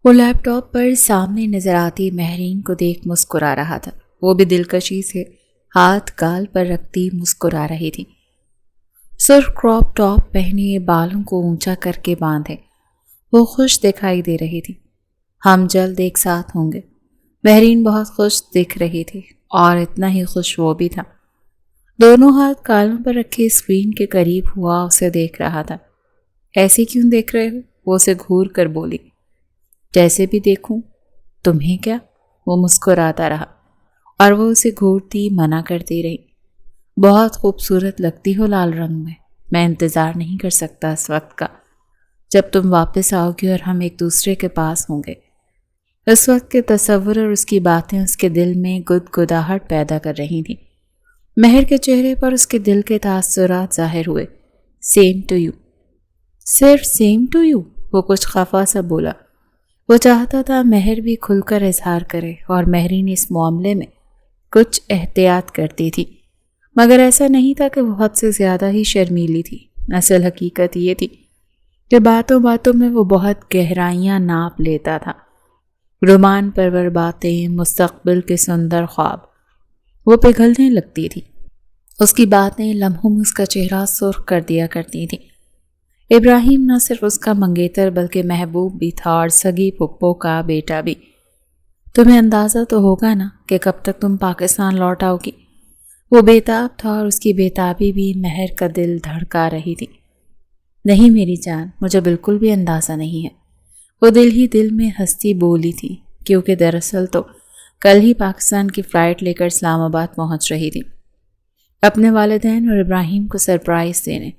وہ لیپ ٹاپ پر سامنے نظر آتی مہرین کو دیکھ مسکرا رہا تھا۔ وہ بھی دلکشی سے ہاتھ گال پر رکھتی مسکرا رہی تھی۔ سرخ کراپ ٹاپ پہنے بالوں کو اونچا کر کے باندھے وہ خوش دکھائی دے رہی تھی۔ ہم جلد ایک ساتھ ہوں گے۔ مہرین بہت خوش دکھ رہی تھی اور اتنا ہی خوش وہ بھی تھا۔ دونوں ہاتھ کالوں پر رکھے اسکرین کے قریب ہوا اسے دیکھ رہا تھا۔ ایسے کیوں دیکھ رہے ہو؟ وہ اسے گھور کر بولی۔ جیسے بھی دیکھوں، تمہیں کیا؟ وہ مسکراتا رہا اور وہ اسے گھورتی منع کرتی رہی۔ بہت خوبصورت لگتی ہو لال رنگ میں انتظار نہیں کر سکتا اس وقت کا جب تم واپس آؤ گی اور ہم ایک دوسرے کے پاس ہوں گے۔ اس وقت کے تصور اور اس کی باتیں اس کے دل میں گدگداہٹ پیدا کر رہی تھیں۔ مہر کے چہرے پر اس کے دل کے تاثرات ظاہر ہوئے۔ Same to you. صرف سیم ٹو یو؟ وہ کچھ خفا سا بولا۔ وہ چاہتا تھا مہر بھی کھل کر اظہار کرے اور مہرین اس معاملے میں کچھ احتیاط کرتی تھی، مگر ایسا نہیں تھا کہ وہ حد سے زیادہ ہی شرمیلی تھی۔ اصل حقیقت یہ تھی کہ باتوں باتوں میں وہ بہت گہرائیاں ناپ لیتا تھا۔ رومان پرور باتیں، مستقبل کے سندر خواب، وہ پگھلنے لگتی تھی۔ اس کی باتیں لمحوں میں اس کا چہرہ سرخ کر دیا کرتی تھیں۔ ابراہیم نہ صرف اس کا منگیتر بلکہ محبوب بھی تھا اور سگی پھپھو کا بیٹا بھی۔ تمہیں اندازہ تو ہوگا نا کہ کب تک تم پاکستان لوٹ آؤ گی؟ وہ بےتاب تھا اور اس کی بےتابی بھی مہر کا دل دھڑکا رہی تھی۔ نہیں میری جان، مجھے بالکل بھی اندازہ نہیں ہے۔ وہ دل ہی دل میں ہنستی بولی تھی، کیونکہ دراصل تو کل ہی پاکستان کی فلائٹ لے کر اسلام آباد پہنچ رہی تھی اپنے والدین اور ابراہیم کو سرپرائز دینے۔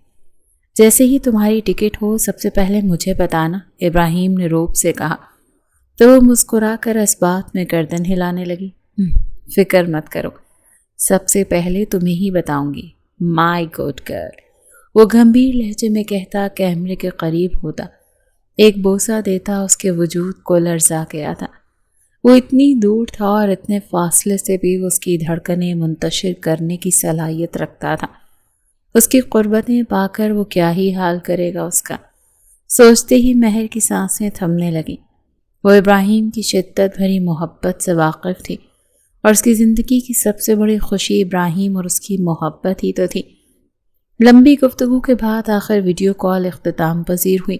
جیسے ہی تمہاری ٹکٹ ہو سب سے پہلے مجھے بتانا، ابراہیم نے روب سے کہا تو وہ مسکرا کر اس بات میں گردن ہلانے لگی۔ فکر مت کرو، سب سے پہلے تمہیں ہی بتاؤں گی، مائی گڈ گرل۔ وہ گمبھیر لہجے میں کہتا، کیمرے کے قریب ہوتا، ایک بوسہ دیتا، اس کے وجود کو لرزا گیا تھا۔ وہ اتنی دور تھا اور اتنے فاصلے سے بھی اس کی دھڑکنیں منتشر کرنے کی صلاحیت رکھتا تھا۔ اس کی قربتیں پا کر وہ کیا ہی حال کرے گا اس کا۔ سوچتے ہی مہر کی سانسیں تھمنے لگیں۔ وہ ابراہیم کی شدت بھری محبت سے واقف تھی اور اس کی زندگی کی سب سے بڑی خوشی ابراہیم اور اس کی محبت ہی تو تھی۔ لمبی گفتگو کے بعد آخر ویڈیو کال اختتام پذیر ہوئی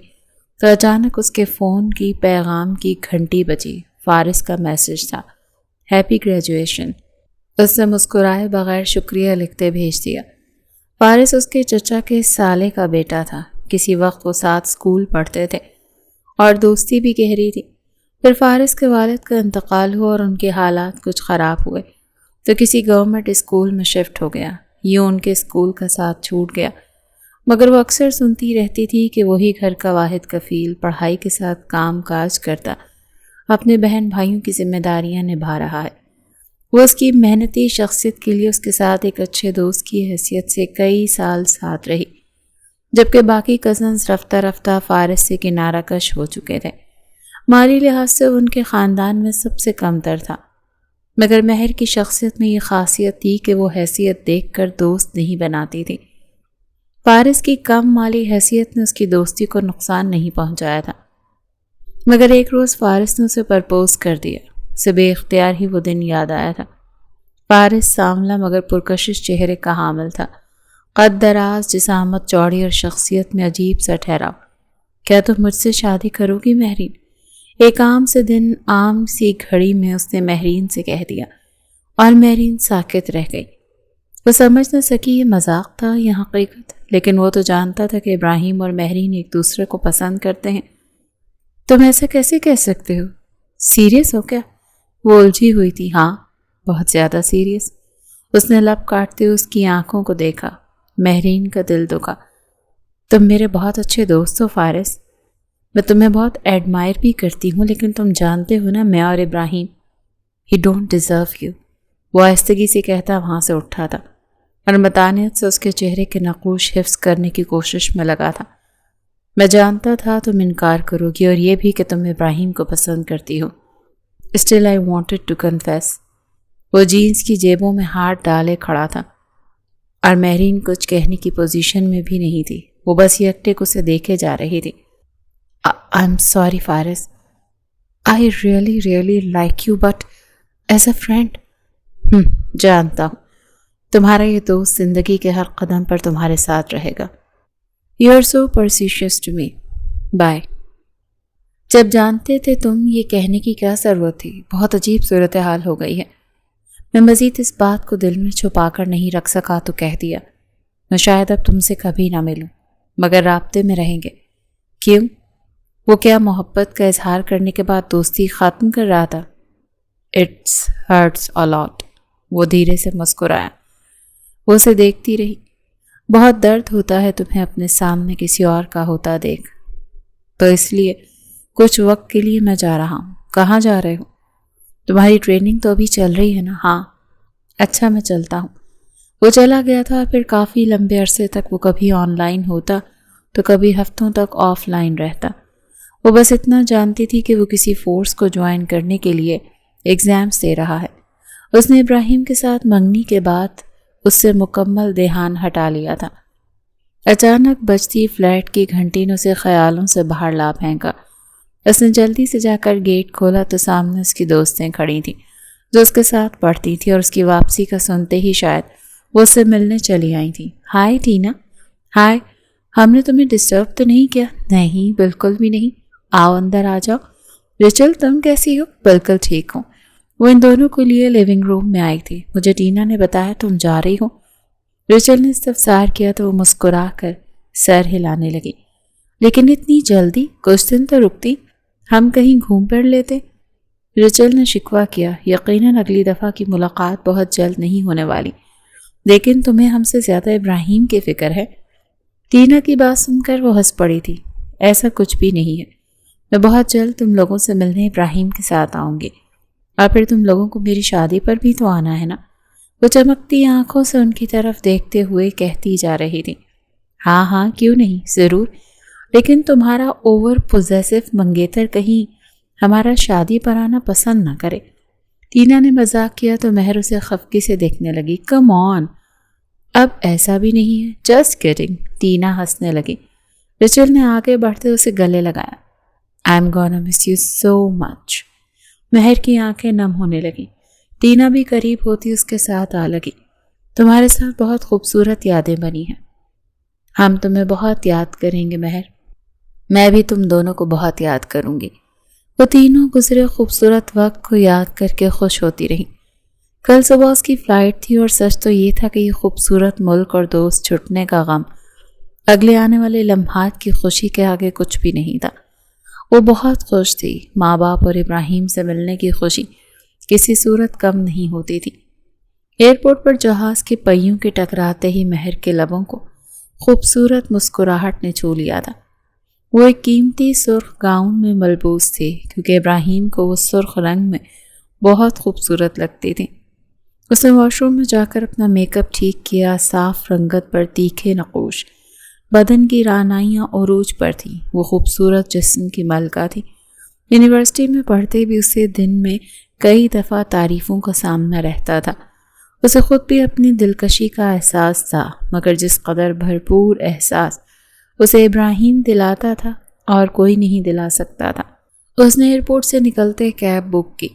تو اچانک اس کے فون کی پیغام کی گھنٹی بجی۔ فارس کا میسج تھا، ہیپی گریجویشن۔ اس نے مسکرائے بغیر شکریہ لکھتے بھیج دیا۔ فارس اس کے چچا کے سالے کا بیٹا تھا۔ کسی وقت وہ ساتھ اسکول پڑھتے تھے اور دوستی بھی گہری تھی۔ پھر فارس کے والد کا انتقال ہوا اور ان کے حالات کچھ خراب ہوئے تو کسی گورنمنٹ اسکول میں شفٹ ہو گیا۔ یوں ان کے اسکول کا ساتھ چھوٹ گیا، مگر وہ اکثر سنتی رہتی تھی کہ وہی گھر کا واحد کفیل پڑھائی کے ساتھ کام کاج کرتا اپنے بہن بھائیوں کی ذمہ داریاں نبھا رہا ہے۔ وہ اس کی محنتی شخصیت کے لیے اس کے ساتھ ایک اچھے دوست کی حیثیت سے کئی سال ساتھ رہی، جبکہ باقی کزنز رفتہ رفتہ فارس سے کنارہ کش ہو چکے تھے۔ مالی لحاظ سے ان کے خاندان میں سب سے کم تر تھا، مگر مہر کی شخصیت میں یہ خاصیت تھی کہ وہ حیثیت دیکھ کر دوست نہیں بناتی تھی۔ فارس کی کم مالی حیثیت نے اس کی دوستی کو نقصان نہیں پہنچایا تھا، مگر ایک روز فارس نے اسے پرپوز کر دیا۔ اسے بے اختیار ہی وہ دن یاد آیا تھا۔ فارس سانولا مگر پرکشش چہرے کا حامل تھا، قد دراز، جسامت چوڑی اور شخصیت میں عجیب سا ٹھہراؤ۔ کیا تم مجھ سے شادی کرو گی مہرین؟ ایک عام سے دن، عام سی گھڑی میں اس نے مہرین سے کہہ دیا اور مہرین ساکت رہ گئی۔ وہ سمجھ نہ سکی یہ مذاق تھا یا حقیقت، لیکن وہ تو جانتا تھا کہ ابراہیم اور مہرین ایک دوسرے کو پسند کرتے ہیں۔ تم ایسا کیسے کہہ سکتے ہو؟ سیریس ہو کیا؟ وہ الجھی ہوئی تھی۔ ہاں، بہت زیادہ سیریس۔ اس نے لب کاٹتے اس کی آنکھوں کو دیکھا۔ مہرین کا دل دکھا۔ تم میرے بہت اچھے دوست ہو فارس، میں تمہیں بہت ایڈمائر بھی کرتی ہوں، لیکن تم جانتے ہو نا، میں اور ابراہیم، ہی ڈونٹ ڈیزرو یو۔ وہ آہستگی سے کہتا وہاں سے اٹھا تھا اور متانیت سے اس کے چہرے کے نقوش حفظ کرنے کی کوشش میں لگا تھا۔ میں جانتا تھا تم انکار کرو گی، اور یہ بھی کہ تم ابراہیم کو پسند کرتی ہو۔ Still I wanted to confess۔ وہ جینز کی جیبوں میں ہاتھ ڈالے کھڑا تھا اور مہرین کچھ کہنے کی پوزیشن میں بھی نہیں تھی۔ وہ بس یکٹک اسے دیکھے جا رہی تھی۔ I'm sorry فارس، I really really like you but as a friend. جانتا ہوں تمہارا یہ دوست زندگی کے ہر قدم پر تمہارے ساتھ رہے گا. You are so precious to me. Bye. جب جانتے تھے تم یہ کہنے کی کیا ضرورت تھی. بہت عجیب صورتحال ہو گئی ہے. میں مزید اس بات کو دل میں چھپا کر نہیں رکھ سکا تو کہہ دیا. میں شاید اب تم سے کبھی نہ ملوں مگر رابطے میں رہیں گے. کیوں؟ وہ کیا محبت کا اظہار کرنے کے بعد دوستی ختم کر رہا تھا؟ It hurts a lot. وہ دھیرے سے مسکرایا. وہ اسے دیکھتی رہی. بہت درد ہوتا ہے تمہیں اپنے سامنے کسی اور کا ہوتا دیکھ. تو اس لیے کچھ وقت کے لیے میں جا رہا ہوں. کہاں جا رہے ہو؟ تمہاری ٹریننگ تو ابھی چل رہی ہے نا؟ ہاں. اچھا میں چلتا ہوں. وہ چلا گیا تھا. پھر کافی لمبے عرصے تک وہ کبھی آن لائن ہوتا تو کبھی ہفتوں تک آف لائن رہتا. وہ بس اتنا جانتی تھی کہ وہ کسی فورس کو جوائن کرنے کے لیے ایگزامز دے رہا ہے. اس نے ابراہیم کے ساتھ منگنی کے بعد اس سے مکمل دھیان ہٹا لیا تھا. اچانک بجتی فلیٹ کی گھنٹی نے اسے خیالوں سے باہر لا پھینکا. اس نے جلدی سے جا کر گیٹ کھولا تو سامنے اس کی دوستیں کھڑی تھیں جو اس کے ساتھ پڑھتی تھی اور اس کی واپسی کا سنتے ہی شاید وہ اس سے ملنے چلی آئی تھیں. ہائے ٹینا. ہائے. ہم نے تمہیں ڈسٹرب تو نہیں کیا؟ نہیں بالکل بھی نہیں. آؤ اندر آ جاؤ. ریچل تم کیسی ہو؟ بالکل ٹھیک ہوں. وہ ان دونوں کے لیے لیونگ روم میں آئی تھی. مجھے ٹینا نے بتایا تم جا رہی ہو. ریچل نے استفسار کیا تو وہ مسکرا کر سر ہلانے لگی. لیکن اتنی جلدی؟ کچھ دن تو رکتی. ہم کہیں گھوم پھر لیتے. ریچل نے شکوہ کیا. یقیناً اگلی دفعہ کی ملاقات بہت جلد نہیں ہونے والی. لیکن تمہیں ہم سے زیادہ ابراہیم کی فکر ہے. ٹینا کی بات سن کر وہ ہنس پڑی تھی. ایسا کچھ بھی نہیں ہے. میں بہت جلد تم لوگوں سے ملنے ابراہیم کے ساتھ آؤں گی. اور پھر تم لوگوں کو میری شادی پر بھی تو آنا ہے نا؟ وہ چمکتی آنکھوں سے ان کی طرف دیکھتے ہوئے کہتی جا رہی تھی. ہاں ہاں کیوں نہیں، ضرور. لیکن تمہارا اوور پوزیسو منگیتر کہیں ہمارا شادی پر آنا پسند نہ کرے. ٹینا نے مذاق کیا تو مہر اسے خفگی سے دیکھنے لگی. کم آن. اب ایسا بھی نہیں ہے. جسٹ کیڈنگ. ٹینا ہنسنے لگی. ریچل نے آگے بڑھتے اسے گلے لگایا. I'm gonna miss you so much. مہر کی آنکھیں نم ہونے لگیں. ٹینا بھی قریب ہوتی اس کے ساتھ آ لگی. تمہارے ساتھ بہت خوبصورت یادیں بنی ہیں. ہم تمہیں بہت یاد کریں گے مہر. میں بھی تم دونوں کو بہت یاد کروں گی. وہ تینوں گزرے خوبصورت وقت کو یاد کر کے خوش ہوتی رہیں. کل صبح اس کی فلائٹ تھی اور سچ تو یہ تھا کہ یہ خوبصورت ملک اور دوست چھٹنے کا غم اگلے آنے والے لمحات کی خوشی کے آگے کچھ بھی نہیں تھا. وہ بہت خوش تھی. ماں باپ اور ابراہیم سے ملنے کی خوشی کسی صورت کم نہیں ہوتی تھی. ایئرپورٹ پر جہاز کے پہیوں کے ٹکراتے ہی مہر کے لبوں کو خوبصورت مسکراہٹ نے چھو لیا تھا. وہ ایک قیمتی سرخ گاؤن میں ملبوس تھی کیونکہ ابراہیم کو وہ سرخ رنگ میں بہت خوبصورت لگتی تھی. اس نے واش روم میں جا کر اپنا میک اپ ٹھیک کیا. صاف رنگت پر تیکھے نقوش، بدن کی رعنائیاں عروج پر تھیں. وہ خوبصورت جسم کی ملکہ تھی. یونیورسٹی میں پڑھتے بھی اسے دن میں کئی دفعہ تعریفوں کا سامنا رہتا تھا. اسے خود بھی اپنی دلکشی کا احساس تھا مگر جس قدر بھرپور احساس اسے ابراہیم دلاتا تھا اور کوئی نہیں دلا سکتا تھا. اس نے ایئرپورٹ سے نکلتے کیب بک کی.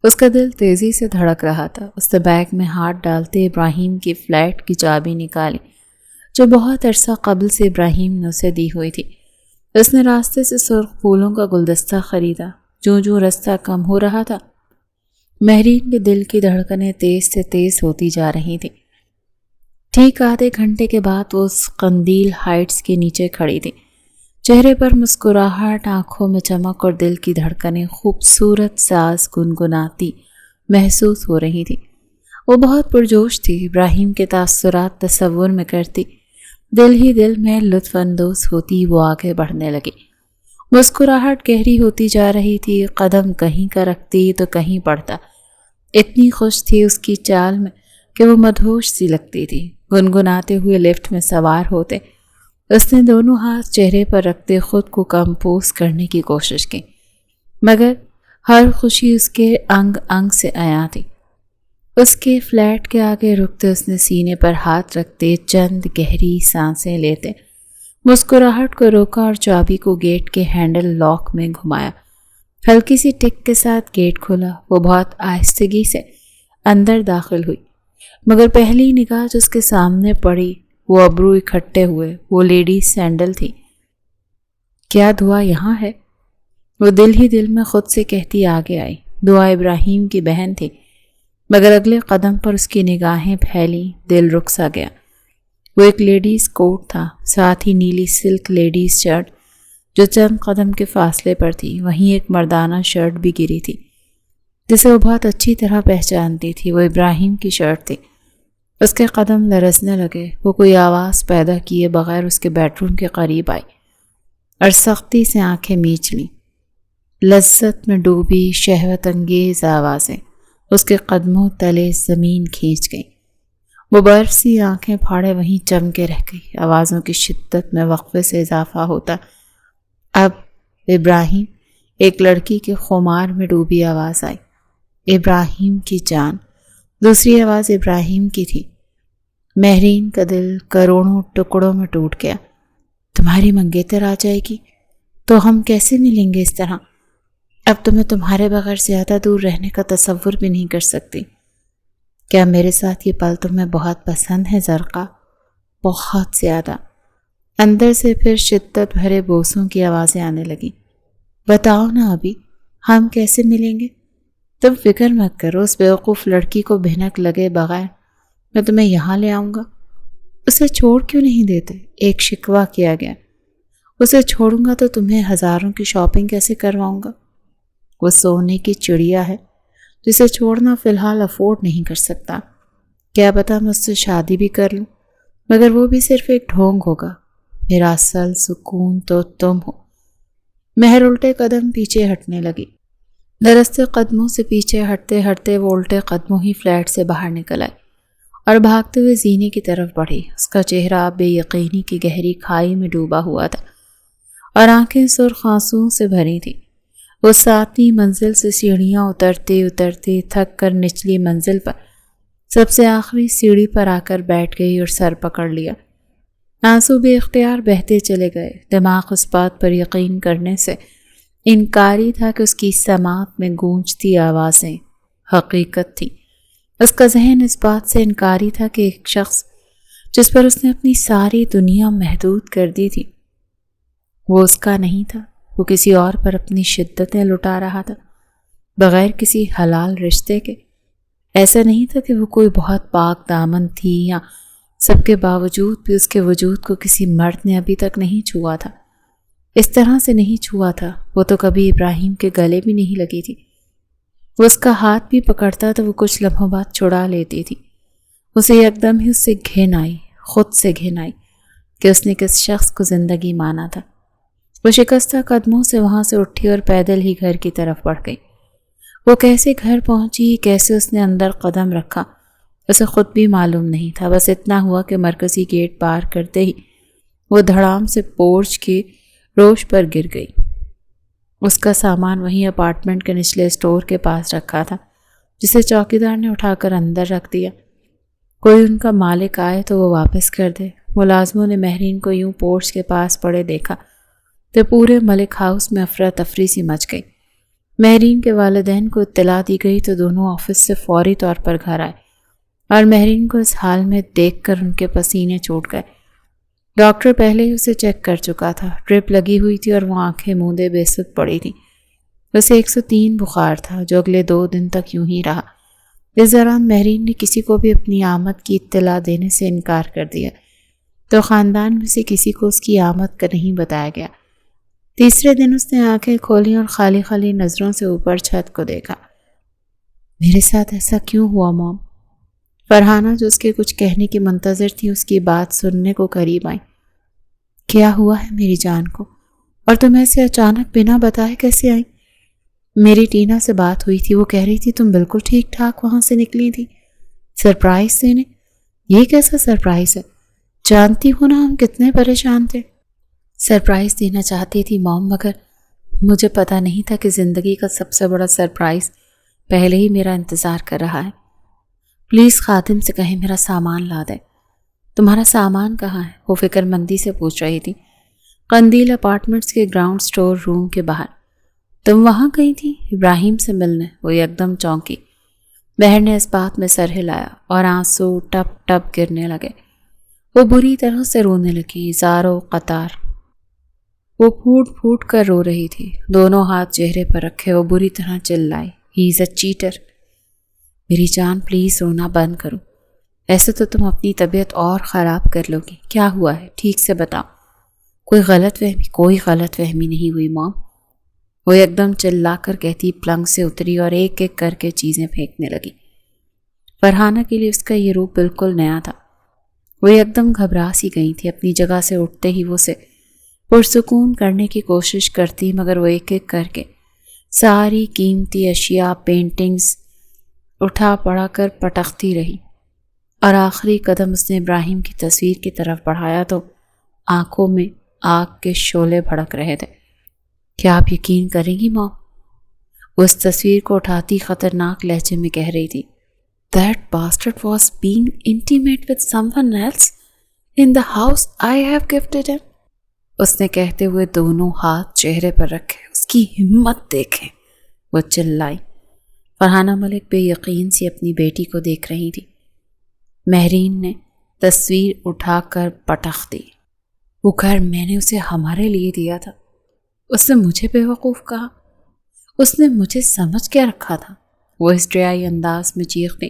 اس کا دل تیزی سے دھڑک رہا تھا. اس نے بیگ میں ہاتھ ڈالتے ابراہیم کی فلیٹ کی چابی نکالی جو بہت عرصہ قبل سے ابراہیم نے اسے دی ہوئی تھی. اس نے راستے سے سرخ پھولوں کا گلدستہ خریدا. جو راستہ کم ہو رہا تھا مہرین کے دل کی دھڑکنیں تیز سے تیز ہوتی جا رہی تھیں. ٹھیک آدھے گھنٹے کے بعد وہ اس قندیل ہائٹس کے نیچے کھڑی تھی. چہرے پر مسکراہٹ، آنکھوں میں چمک اور دل کی دھڑکنیں خوبصورت ساز گنگناتی محسوس ہو رہی تھی. وہ بہت پرجوش تھی. ابراہیم کے تاثرات تصور میں کرتی دل ہی دل میں لطف اندوز ہوتی وہ آگے بڑھنے لگی. مسکراہٹ گہری ہوتی جا رہی تھی. قدم کہیں کا رکھتی تو کہیں پڑتا. اتنی خوش تھی اس کی چال میں کہ وہ مدہوش سی لگتی تھی. گنگناتے ہوئے لفٹ میں سوار ہوتے اس نے دونوں ہاتھ چہرے پر رکھتے خود کو کمپوز کرنے کی کوشش کی مگر ہر خوشی اس کے انگ انگ سے عیاں تھی. اس کے فلیٹ کے آگے رکتے اس نے سینے پر ہاتھ رکھتے چند گہری سانسیں لیتے مسکراہٹ کو روکا اور چابی کو گیٹ کے ہینڈل لاک میں گھمایا. ہلکی سی ٹک کے ساتھ گیٹ کھولا. وہ بہت آہستگی سے اندر داخل ہوئی، مگر پہلی نگاہ جو اس کے سامنے پڑی وہ ابرو اکٹھے ہوئے وہ لیڈی سینڈل تھی. کیا دعا یہاں ہے؟ وہ دل ہی دل میں خود سے کہتی آگے آئی. دعا ابراہیم کی بہن تھی، مگر اگلے قدم پر اس کی نگاہیں پھیلی، دل رک سا گیا. وہ ایک لیڈیز کوٹ تھا، ساتھ ہی نیلی سلک لیڈیز شرٹ جو چند قدم کے فاصلے پر تھی. وہیں ایک مردانہ شرٹ بھی گری تھی جسے وہ بہت اچھی طرح پہچانتی تھی. وہ ابراہیم کی شرٹ تھی. اس کے قدم لرزنے لگے. وہ کوئی آواز پیدا کیے بغیر اس کے بیڈ روم کے قریب آئی اور سختی سے آنکھیں میچ لیں. لذت میں ڈوبی شہوت انگیز آوازیں اس کے قدموں تلے زمین کھینچ گئیں. وہ برف سی آنکھیں پھاڑے وہیں جم کے رہ گئی. آوازوں کی شدت میں وقفے سے اضافہ ہوتا. اب ابراہیم، ایک لڑکی کے خمار میں ڈوبی آواز آئی. ابراہیم کی جان. دوسری آواز ابراہیم کی تھی. مہرین کا دل کروڑوں ٹکڑوں میں ٹوٹ گیا. تمہاری منگیتر آ جائے گی تو ہم کیسے ملیں گے اس طرح؟ اب تو میں تمہارے بغیر زیادہ دور رہنے کا تصور بھی نہیں کر سکتی. کیا میرے ساتھ یہ پل تمہیں بہت پسند ہے زرقا؟ بہت زیادہ. اندر سے پھر شدت بھرے بوسوں کی آوازیں آنے لگیں. بتاؤ نا ابھی، ہم کیسے ملیں گے؟ تم فکر مت کرو، اس بیوقوف لڑکی کو بھنک لگے بغیر میں تمہیں یہاں لے آؤں گا. اسے چھوڑ کیوں نہیں دیتے؟ ایک شکوہ کیا گیا. اسے چھوڑوں گا تو تمہیں ہزاروں کی شاپنگ کیسے کرواؤں گا؟ وہ سونے کی چڑیا ہے جسے چھوڑنا فی الحال افورڈ نہیں کر سکتا. کیا پتا میں اس سے شادی بھی کر لوں، مگر وہ بھی صرف ایک ڈھونگ ہوگا. میرا اصل سکون تو تم ہو. مہر الٹے قدم پیچھے ہٹنے لگی. درستے قدموں سے پیچھے ہٹتے ہٹتے وہ الٹے قدموں ہی فلیٹ سے باہر نکل آئی اور بھاگتے ہوئے زینے کی طرف بڑھی. اس کا چہرہ بے یقینی کی گہری کھائی میں ڈوبا ہوا تھا اور آنکھیں سرخ آنسوؤں سے بھری تھیں. وہ 7ویں منزل سے سیڑھیاں اترتے اترتے تھک کر نچلی منزل پر سب سے آخری سیڑھی پر آ کر بیٹھ گئی اور سر پکڑ لیا. آنسو بے اختیار بہتے چلے گئے. دماغ اس بات پر یقین کرنے سے انکاری تھا کہ اس کی سماعت میں گونجتی آوازیں حقیقت تھیں. اس کا ذہن اس بات سے انکاری تھا کہ ایک شخص جس پر اس نے اپنی ساری دنیا محدود کر دی تھی وہ اس کا نہیں تھا. وہ کسی اور پر اپنی شدتیں لٹا رہا تھا بغیر کسی حلال رشتے کے. ایسا نہیں تھا کہ وہ کوئی بہت پاک دامن تھی یا سب کے باوجود بھی اس کے وجود کو کسی مرد نے ابھی تک نہیں چھوا تھا. اس طرح سے نہیں چھوا تھا. وہ تو کبھی ابراہیم کے گلے بھی نہیں لگی تھی. وہ اس کا ہاتھ بھی پکڑتا تو وہ کچھ لمحوں بعد چھڑا لیتی تھی. اسے یکدم ہی اس سے گھن آئی، خود سے گھن آئی کہ اس نے کس شخص کو زندگی مانا تھا. وہ شکستہ قدموں سے وہاں سے اٹھی اور پیدل ہی گھر کی طرف بڑھ گئی. وہ کیسے گھر پہنچی، کیسے اس نے اندر قدم رکھا، اسے خود بھی معلوم نہیں تھا. بس اتنا ہوا کہ مرکزی گیٹ پار کرتے ہی وہ دھڑام سے پورچ کی روش پر گر گئی. اس کا سامان وہیں اپارٹمنٹ کے نچلے اسٹور کے پاس رکھا تھا جسے چوکیدار نے اٹھا کر اندر رکھ دیا. کوئی ان کا مالک آئے تو وہ واپس کر دے. ملازموں نے مہرین کو یوں پورچ کے پاس پڑے دیکھا تو پورے ملک ہاؤس میں افراتفری سی مچ گئی. مہرین کے والدین کو اطلاع دی گئی تو دونوں آفس سے فوری طور پر گھر آئے اور مہرین کو اس حال میں دیکھ کر ان کے پسینے چھوٹ گئے. ڈاکٹر پہلے ہی اسے چیک کر چکا تھا. ڈرپ لگی ہوئی تھی اور وہ آنکھیں موندے بے سود پڑی تھی. اسے 103 بخار تھا جو اگلے 2 دن تک یوں ہی رہا. اس دوران مہرین نے کسی کو بھی اپنی آمد کی اطلاع دینے سے انکار کر دیا تو خاندان میں سے کسی کو اس کی آمد کا نہیں بتایا گیا. تیسرے دن اس نے آنکھیں کھولی اور خالی خالی نظروں سے اوپر چھت کو دیکھا. میرے ساتھ ایسا کیوں ہوا موم؟ فرحانہ جو اس کے کچھ کہنے کی منتظر تھی اس کی بات سننے کو قریب آئی. کیا ہوا ہے میری جان کو؟ اور تم ایسے اچانک بنا بتائے کیسے آئی؟ میری ٹینا سے بات ہوئی تھی، وہ کہہ رہی تھی تم بالکل ٹھیک ٹھاک وہاں سے نکلی تھی سرپرائز دینے. یہ کیسا سرپرائز ہے؟ جانتی ہو نا ہم کتنے پریشان تھے. سرپرائز دینا چاہتی تھی موم، مگر مجھے پتا نہیں تھا کہ زندگی کا سب سے بڑا سرپرائز پہلے ہی میرا انتظار کر رہا ہے. پلیز خادم سے کہیں میرا سامان لا دے. تمہارا سامان کہاں ہے؟ وہ فکر مندی سے پوچھ رہی تھی. قندیل اپارٹمنٹس کے گراؤنڈ سٹور روم کے باہر. تم وہاں گئی تھی ابراہیم سے ملنے؟ وہ یکدم چونکی۔ بہن نے اس بات میں سر ہلایا اور آنسو ٹپ ٹپ گرنے لگے۔ وہ بری طرح سے رونے لگی، زاروں قطار۔ وہ پھوٹ پھوٹ کر رو رہی تھی، دونوں ہاتھ چہرے پر رکھے وہ بری طرح چلائی، ہی از اے چیٹر۔ میری جان پلیز رونا بند کرو، ایسے تو تم اپنی طبیعت اور خراب کر لو گی۔ کیا ہوا ہے ٹھیک سے بتاؤ۔ کوئی غلط فہمی نہیں ہوئی مام، وہ یکدم چلا کر کہتی پلنگ سے اتری اور ایک ایک کر کے چیزیں پھینکنے لگی۔ فرحانہ کے لیے اس کا یہ روپ بالکل نیا تھا۔ وہ یکدم گھبرا سی گئی تھی، اپنی جگہ سے اٹھتے ہی وہ اسے پرسکون کرنے کی کوشش کرتی، مگر وہ ایک ایک کر کے ساری قیمتی اشیاء پینٹنگز اٹھا پڑا کر پٹکتی رہی، اور آخری قدم اس نے ابراہیم کی تصویر کی طرف بڑھایا تو آنکھوں میں آگ کے شعلے بھڑک رہے تھے۔ کیا آپ یقین کریں گی ماں؟ وہ اس تصویر کو اٹھاتی خطرناک لہجے میں کہہ رہی تھی، That bastard was being intimate with someone else in the house I have gifted him. اس نے کہتے ہوئے دونوں ہاتھ چہرے پر رکھے۔ اس کی ہمت دیکھیں، وہ چلائی۔ فرحانہ ملک بے یقین سی اپنی بیٹی کو دیکھ رہی تھی۔ مہرین نے تصویر اٹھا کر پٹخ دی۔ وہ گھر میں نے اسے ہمارے لیے دیا تھا، اس نے مجھے بے وقوف کہا، اس نے مجھے سمجھ کیا رکھا تھا؟ وہ ہسٹریائی انداز میں چیخ گئی،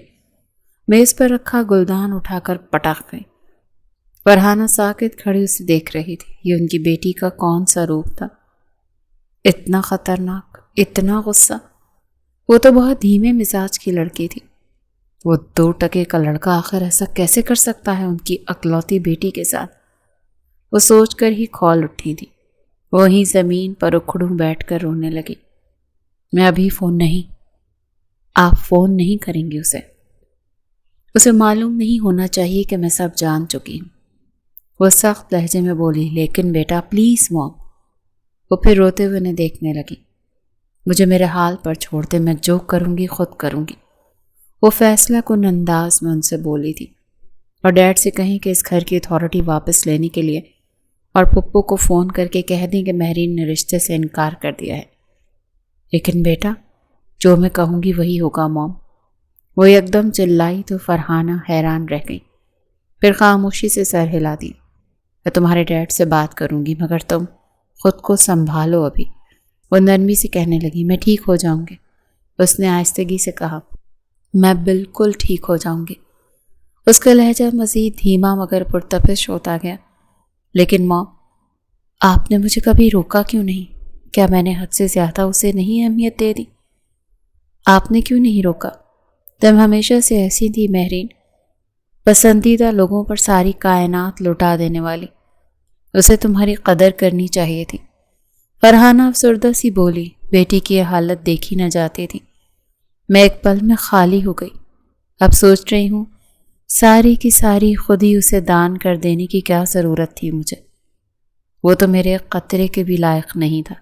میز پر رکھا گلدان اٹھا کر پٹک گئی۔ فرحانہ ساکت کھڑی اسے دیکھ رہی تھی۔ یہ ان کی بیٹی کا کون سا روپ تھا؟ اتنا خطرناک، اتنا غصہ۔ وہ تو بہت دھیمے مزاج کی لڑکی تھی۔ وہ 2 ٹکے کا لڑکا آخر ایسا کیسے کر سکتا ہے ان کی اکلوتی بیٹی کے ساتھ؟ وہ سوچ کر ہی کھول اٹھی تھی۔ وہیں زمین پر اکھڑوں بیٹھ کر رونے لگی۔ میں ابھی فون نہیں، آپ فون نہیں کریں گے اسے معلوم نہیں ہونا چاہیے کہ میں سب جان چکی ہوں۔ وہ سخت لہجے میں بولی، لیکن بیٹا پلیز مام۔ وہ پھر روتے ہوئے انہیں دیکھنے لگی۔ مجھے میرے حال پر چھوڑ دے، میں جو کروں گی خود کروں گی۔ وہ فیصلہ کن انداز میں ان سے بولی تھی، اور ڈیڈ سے کہیں کہ اس گھر کی اتھارٹی واپس لینے کے لیے، اور پپو کو فون کر کے کہہ دیں کہ مہرین نے رشتے سے انکار کر دیا ہے۔ لیکن بیٹا جو میں کہوں گی وہی ہوگا مام۔ وہ یکدم چلائی تو فرحانہ حیران رہ گئی، پھر خاموشی سے سر ہلا دی۔ میں تمہارے ڈیڈ سے بات کروں گی، مگر تم خود کو سنبھالو ابھی۔ وہ نرمی سے کہنے لگی، میں ٹھیک ہو جاؤں گی۔ اس نے آہستگی سے کہا، میں بالکل ٹھیک ہو جاؤں گی۔ اس کا لہجہ مزید دھیما مگر پرتپش ہوتا گیا۔ لیکن ماں، آپ نے مجھے کبھی روکا کیوں نہیں؟ کیا میں نے حد سے زیادہ اسے نہیں اہمیت دے دی؟ آپ نے کیوں نہیں روکا؟ تم ہمیشہ سے ایسی تھی مہرین، پسندیدہ لوگوں پر ساری کائنات لٹا دینے والی۔ اسے تمہاری قدر کرنی چاہیے تھی۔ فرحانہ افسردہ سی بولی، بیٹی کی یہ حالت دیکھی نہ جاتی تھی۔ میں ایک پل میں خالی ہو گئی۔ اب سوچ رہی ہوں ساری کی ساری خود ہی اسے دان کر دینے کی کیا ضرورت تھی مجھے۔ وہ تو میرے قطرے کے بھی لائق نہیں تھا۔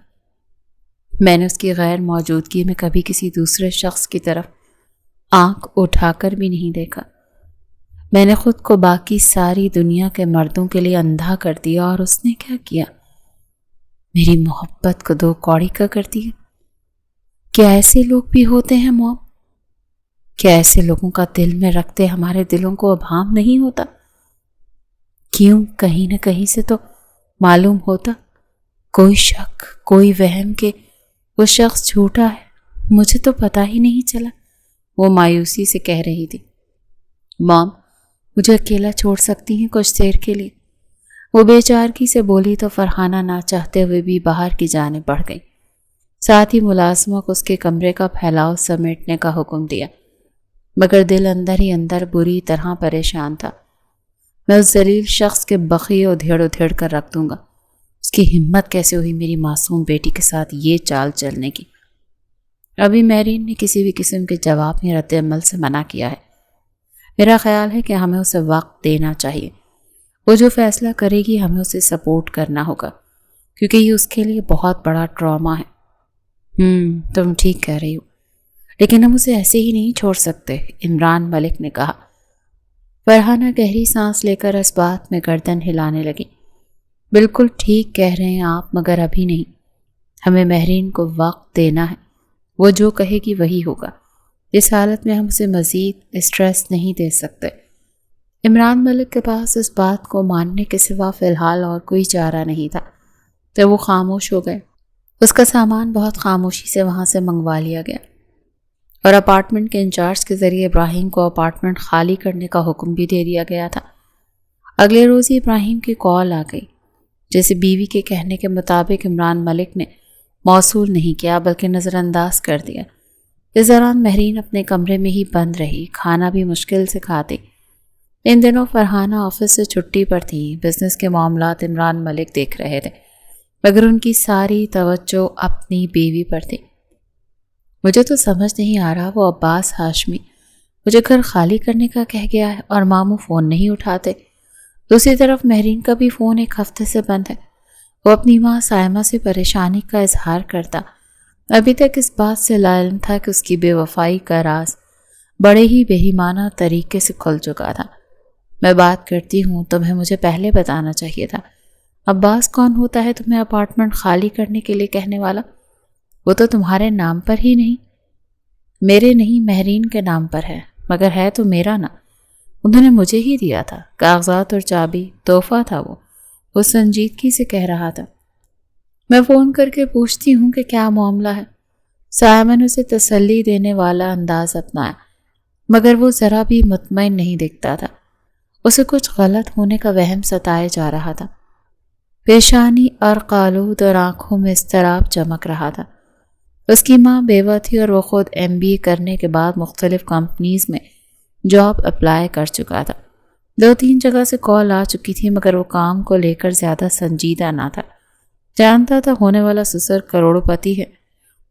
میں نے اس کی غیر موجودگی میں کبھی کسی دوسرے شخص کی طرف آنکھ اٹھا کر بھی نہیں دیکھا۔ میں نے خود کو باقی ساری دنیا کے مردوں کے لیے اندھا کر دیا، اور اس نے کیا کیا؟ میری محبت کو 2 کوڑی کا کر دیا۔ کیا ایسے لوگ بھی ہوتے ہیں موم؟ کیا ایسے لوگوں کا دل میں رکھتے ہمارے دلوں کو ابہام نہیں ہوتا؟ کیوں کہیں نہ کہیں سے تو معلوم ہوتا، کوئی شک، کوئی وہم کہ وہ شخص جھوٹا ہے، مجھے تو پتہ ہی نہیں چلا۔ وہ مایوسی سے کہہ رہی تھی، مام مجھے اکیلا چھوڑ سکتی ہیں کچھ دیر کے لیے؟ وہ بے چارگی سے بولی تو فرحانہ نہ چاہتے ہوئے بھی باہر کی جانب بڑھ گئی۔ ساتھ ہی ملازمہ کو اس کے کمرے کا پھیلاؤ سمیٹنے کا حکم دیا، مگر دل اندر ہی اندر بری طرح پریشان تھا۔ میں اس ذلیل شخص کے بخیے ادھیڑ کر رکھ دوں گا۔ اس کی ہمت کیسے ہوئی میری معصوم بیٹی کے ساتھ یہ چال چلنے کی؟ ابھی مہرین نے کسی بھی قسم کے جواب میں رد عمل سے منع کیا ہے۔ میرا خیال ہے کہ ہمیں اسے وقت دینا چاہیے۔ وہ جو فیصلہ کرے گی ہمیں اسے سپورٹ کرنا ہوگا، کیونکہ یہ اس کے لیے بہت بڑا ٹراما ہے۔ تم ٹھیک کہہ رہی ہو، لیکن ہم اسے ایسے ہی نہیں چھوڑ سکتے، عمران ملک نے کہا۔ فرحانہ گہری سانس لے کر اس بات میں گردن ہلانے لگی۔ بالکل ٹھیک کہہ رہے ہیں آپ، مگر ابھی نہیں۔ ہمیں مہرین کو وقت دینا ہے، وہ جو کہے گی وہی ہوگا۔ اس حالت میں ہم اسے مزید اسٹریس نہیں دے سکتے۔ عمران ملک کے پاس اس بات کو ماننے کے سوا فی الحال اور کوئی چارہ نہیں تھا، تو وہ خاموش ہو گئے۔ اس کا سامان بہت خاموشی سے وہاں سے منگوا لیا گیا اور اپارٹمنٹ کے انچارج کے ذریعے ابراہیم کو اپارٹمنٹ خالی کرنے کا حکم بھی دے دیا گیا تھا۔ اگلے روز ہی ابراہیم کی کال آ گئی، جیسے بیوی کے کہنے کے مطابق عمران ملک نے موصول نہیں کیا بلکہ نظر انداز کر دیا۔ اس دوران مہرین اپنے کمرے میں ہی بند رہی، کھانا بھی مشکل سے کھاتی۔ ان دنوں فرحانہ آفس سے چھٹی پر تھی، بزنس کے معاملات عمران ملک دیکھ رہے تھے، مگر ان کی ساری توجہ اپنی بیوی پر تھی۔ مجھے تو سمجھ نہیں آ رہا، وہ عباس ہاشمی مجھے گھر خالی کرنے کا کہہ گیا ہے اور ماموں فون نہیں اٹھاتے۔ دوسری طرف مہرین کا بھی فون ایک ہفتے سے بند ہے۔ وہ اپنی ماں سائمہ سے پریشانی کا اظہار کرتا، ابھی تک اس بات سے لاعلم تھا کہ اس کی بے وفائی کا راز بڑے ہی بےایمانہ طریقے سے کھل چکا تھا۔ میں بات کرتی ہوں، تمہیں مجھے پہلے بتانا چاہیے تھا۔ عباس کون ہوتا ہے تمہیں اپارٹمنٹ خالی کرنے کے لیے کہنے والا؟ وہ تو تمہارے نام پر ہی نہیں، میرے نہیں مہرین کے نام پر ہے، مگر ہے تو میرا نا۔ انہوں نے مجھے ہی دیا تھا، کاغذات اور چابی، تحفہ تھا وہ سنجیدگی سے کہہ رہا تھا۔ میں فون کر کے پوچھتی ہوں کہ کیا معاملہ ہے۔ سائمہ نے اسے تسلی دینے والا انداز اپنایا، مگر وہ ذرا بھی مطمئن نہیں دکھتا تھا۔ اسے کچھ غلط ہونے کا وہم ستائے جا رہا تھا۔ پیشانی اور قالود اور آنکھوں میں اضطراب چمک رہا تھا۔ اس کی ماں بیوہ تھی اور وہ خود MBA کرنے کے بعد مختلف کمپنیز میں جاب اپلائی کر چکا تھا۔ 2-3 جگہ سے کال آ چکی تھی، مگر وہ کام کو لے کر زیادہ سنجیدہ نہ تھا۔ جانتا تھا ہونے والا سسر کروڑ پتی ہے،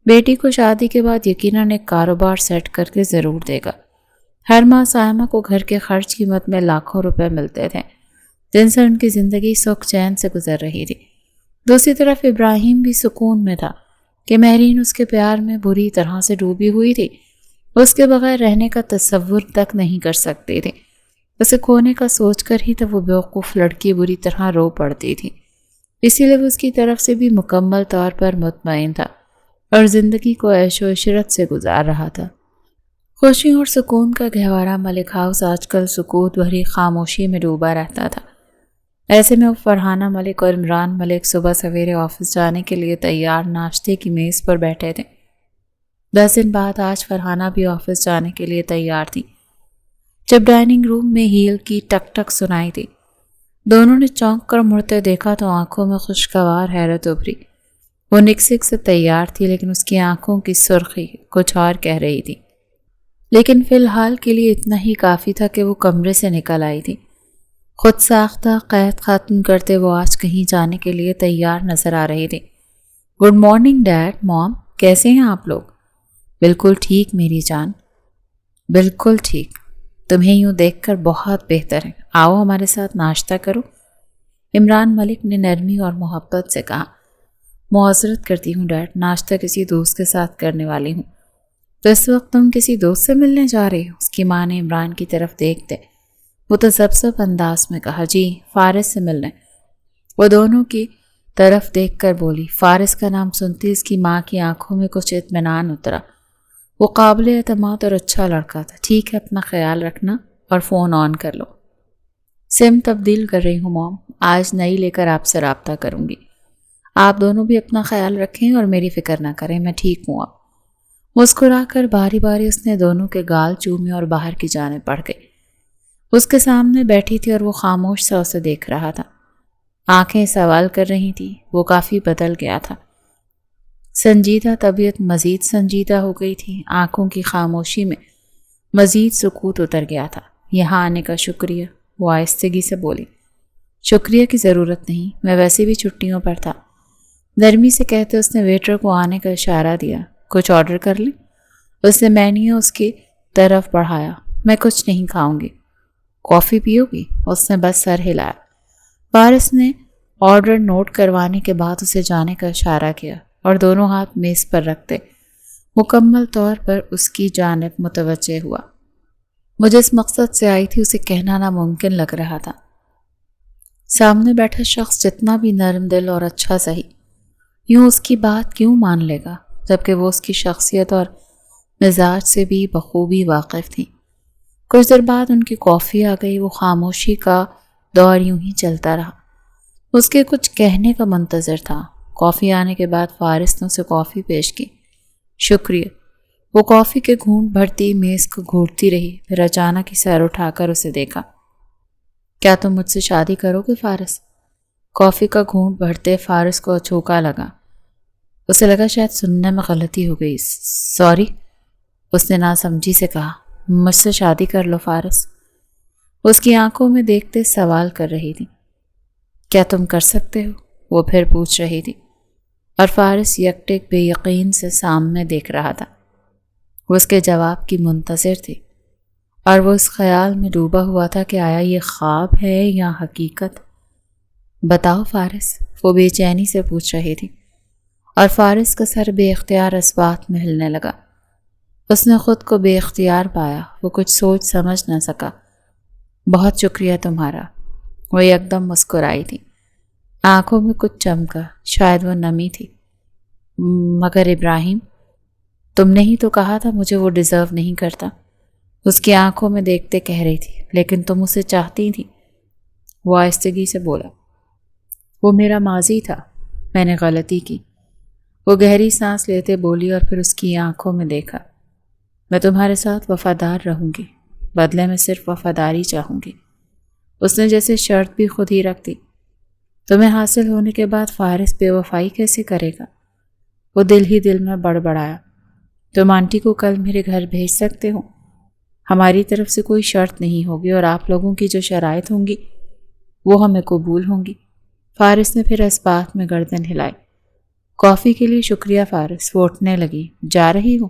بیٹی کو شادی کے بعد یقیناً ایک کاروبار سیٹ کر کے ضرور دے گا۔ ہر ماہ سائمہ کو گھر کے خرچ کی مد میں لاکھوں روپے ملتے تھے، جن سے ان کی زندگی سکھ چین سے گزر رہی تھی۔ دوسری طرف ابراہیم بھی سکون میں تھا کہ مہرین اس کے پیار میں بری طرح سے ڈوبی ہوئی تھی، اس کے بغیر رہنے کا تصور تک نہیں کر سکتی تھی۔ اسے کھونے کا سوچ کر ہی تو وہ بیوقوف لڑکی بری طرح رو پڑتی تھی، اسی لیے وہ اس کی طرف سے بھی مکمل طور پر مطمئن تھا اور زندگی کو عیش و عشرت سے گزار رہا تھا۔ خوشی اور سکون کا گہوارہ ملک ہاؤس آج کل سکوت بھری خاموشی میں ڈوبا رہتا تھا۔ ایسے میں فرحانہ ملک اور عمران ملک صبح سویرے آفس جانے کے لیے تیار ناشتے کی میز پر بیٹھے تھے۔ 10 دن بعد آج فرحانہ بھی آفس جانے کے لیے تیار تھی۔ جب ڈائننگ روم میں ہیل کی ٹک ٹک سنائی تھی، دونوں نے چونک کر مڑتے دیکھا تو آنکھوں میں خوشگوار حیرت ابھری۔ وہ نکسک سے تیار تھی، لیکن اس کی آنکھوں کی سرخی کچھ اور کہہ رہی تھی۔ لیکن فی الحال کے لیے اتنا ہی کافی تھا کہ وہ کمرے سے نکل آئی تھی۔ خود ساختہ قید ختم کرتے وہ آج کہیں جانے کے لیے تیار نظر آ رہی تھی۔ گڈ مارننگ ڈیڈ، مام، کیسے ہیں آپ لوگ؟ بالکل ٹھیک میری جان، بالکل ٹھیک، تمہیں یوں دیکھ کر بہت بہتر ہے، آؤ ہمارے ساتھ ناشتہ کرو۔ عمران ملک نے نرمی اور محبت سے کہا۔ معذرت کرتی ہوں ڈیڈ، ناشتہ کسی دوست کے ساتھ کرنے والی ہوں۔ تو اس وقت تم کسی دوست سے ملنے جا رہے ہو؟ اس کی ماں نے عمران کی طرف دیکھتے متذبذب انداز میں کہا۔ جی، فارس سے ملنے۔ وہ دونوں کی طرف دیکھ کر بولی۔ فارس کا نام سنتی اس کی ماں کی آنکھوں میں کچھ اطمینان اترا۔ وہ قابل اعتماد اور اچھا لڑکا تھا۔ ٹھیک ہے، اپنا خیال رکھنا اور فون آن کر لو۔ سم تبدیل کر رہی ہوں مام، آج نئی لے کر آپ سے رابطہ کروں گی۔ آپ دونوں بھی اپنا خیال رکھیں اور میری فکر نہ کریں، میں ٹھیک ہوں اب۔ مسکرا کر باری باری اس نے دونوں کے گال چومے اور باہر کی جانب بڑھ گئی۔ اس کے سامنے بیٹھی تھی اور وہ خاموش سا اسے دیکھ رہا تھا۔ آنکھیں سوال کر رہی تھی، وہ کافی بدل گیا تھا۔ سنجیدہ طبیعت مزید سنجیدہ ہو گئی تھی، آنکھوں کی خاموشی میں مزید سکوت اتر گیا تھا۔ یہاں آنے کا شکریہ، وہ آہستگی سے بولی۔ شکریہ کی ضرورت نہیں، میں ویسے بھی چھٹیوں پر تھا، نرمی سے کہتے اس نے ویٹر کو آنے کا اشارہ دیا۔ کچھ آرڈر کر لیں؟ اس نے مینیو اس کی طرف بڑھایا۔ میں کچھ نہیں کھاؤں گی۔ کافی پیو گی؟ اس نے بس سر ہلایا۔ فارس نے آرڈر نوٹ کروانے کے بعد اسے جانے کا اشارہ کیا اور دونوں ہاتھ میز پر رکھتے مکمل طور پر اس کی جانب متوجہ ہوا۔ مجھے اس مقصد سے آئی تھی، اسے کہنا ناممکن لگ رہا تھا۔ سامنے بیٹھا شخص جتنا بھی نرم دل اور اچھا سہی، یوں اس کی بات کیوں مان لے گا جبکہ وہ اس کی شخصیت اور مزاج سے بھی بخوبی واقف تھی۔ کچھ دیر بعد ان کی کافی آ گئی۔ وہ خاموشی کا دور یوں ہی چلتا رہا۔ اس کے کچھ کہنے کا منتظر تھا۔ کافی آنے کے بعد فارس نے اسے کافی پیش کی۔ شکریہ۔ وہ کافی کے گھونٹ بھرتی میز کو گھونٹتی رہی، پھر اچانک ہی سر اٹھا کر اسے دیکھا۔ کیا تم مجھ سے شادی کرو گے فارس؟ کافی کا گھونٹ بھرتے فارس کو اچھوکا لگا۔ اسے لگا شاید سننے میں غلطی ہو گئی۔ سوری، اس نے ناسمجھی سے کہا۔ مجھ سے شادی کر لو فارس۔ اس کی آنکھوں میں دیکھتے سوال کر رہی تھی۔ کیا تم کر سکتے ہو؟ وہ پھر پوچھ رہی تھی، اور فارس یکٹک بے یقین سے سامنے دیکھ رہا تھا۔ وہ اس کے جواب کی منتظر تھی، اور وہ اس خیال میں ڈوبا ہوا تھا کہ آیا یہ خواب ہے یا حقیقت۔ بتاؤ فارس، وہ بے چینی سے پوچھ رہی تھی، اور فارس کا سر بے اختیار اس بات میں ہلنے لگا۔ اس نے خود کو بے اختیار پایا۔ وہ کچھ سوچ سمجھ نہ سکا۔ بہت شکریہ تمہارا۔ وہ یکدم مسکرائی تھی، آنکھوں میں کچھ چمکا، شاید وہ نمی تھی۔ مگر ابراہیم، تم نے ہی تو کہا تھا مجھے وہ ڈیزرو نہیں کرتا۔ اس کی آنکھوں میں دیکھتے کہہ رہی تھی، لیکن تم اسے چاہتی تھی۔ وہ آہستگی سے بولا، وہ میرا ماضی تھا، میں نے غلطی کی۔ وہ گہری سانس لیتے بولی اور پھر اس کی آنکھوں میں دیکھا۔ میں تمہارے ساتھ وفادار رہوں گی، بدلے میں صرف وفاداری چاہوں گی۔ اس نے جیسے شرط بھی خود ہی رکھ دی۔ تمہیں حاصل ہونے کے بعد فارس بے وفائی کیسے کرے گا؟ وہ دل ہی دل میں بڑبڑایا۔ تم آنٹی کو کل میرے گھر بھیج سکتے ہو، ہماری طرف سے کوئی شرط نہیں ہوگی، اور آپ لوگوں کی جو شرائط ہوں گی وہ ہمیں قبول ہوں گی۔ فارس نے پھر اس بات میں گردن ہلائی۔ کافی کے لیے شکریہ فارس۔ وہ اٹھنے لگی۔ جا رہی ہوں؟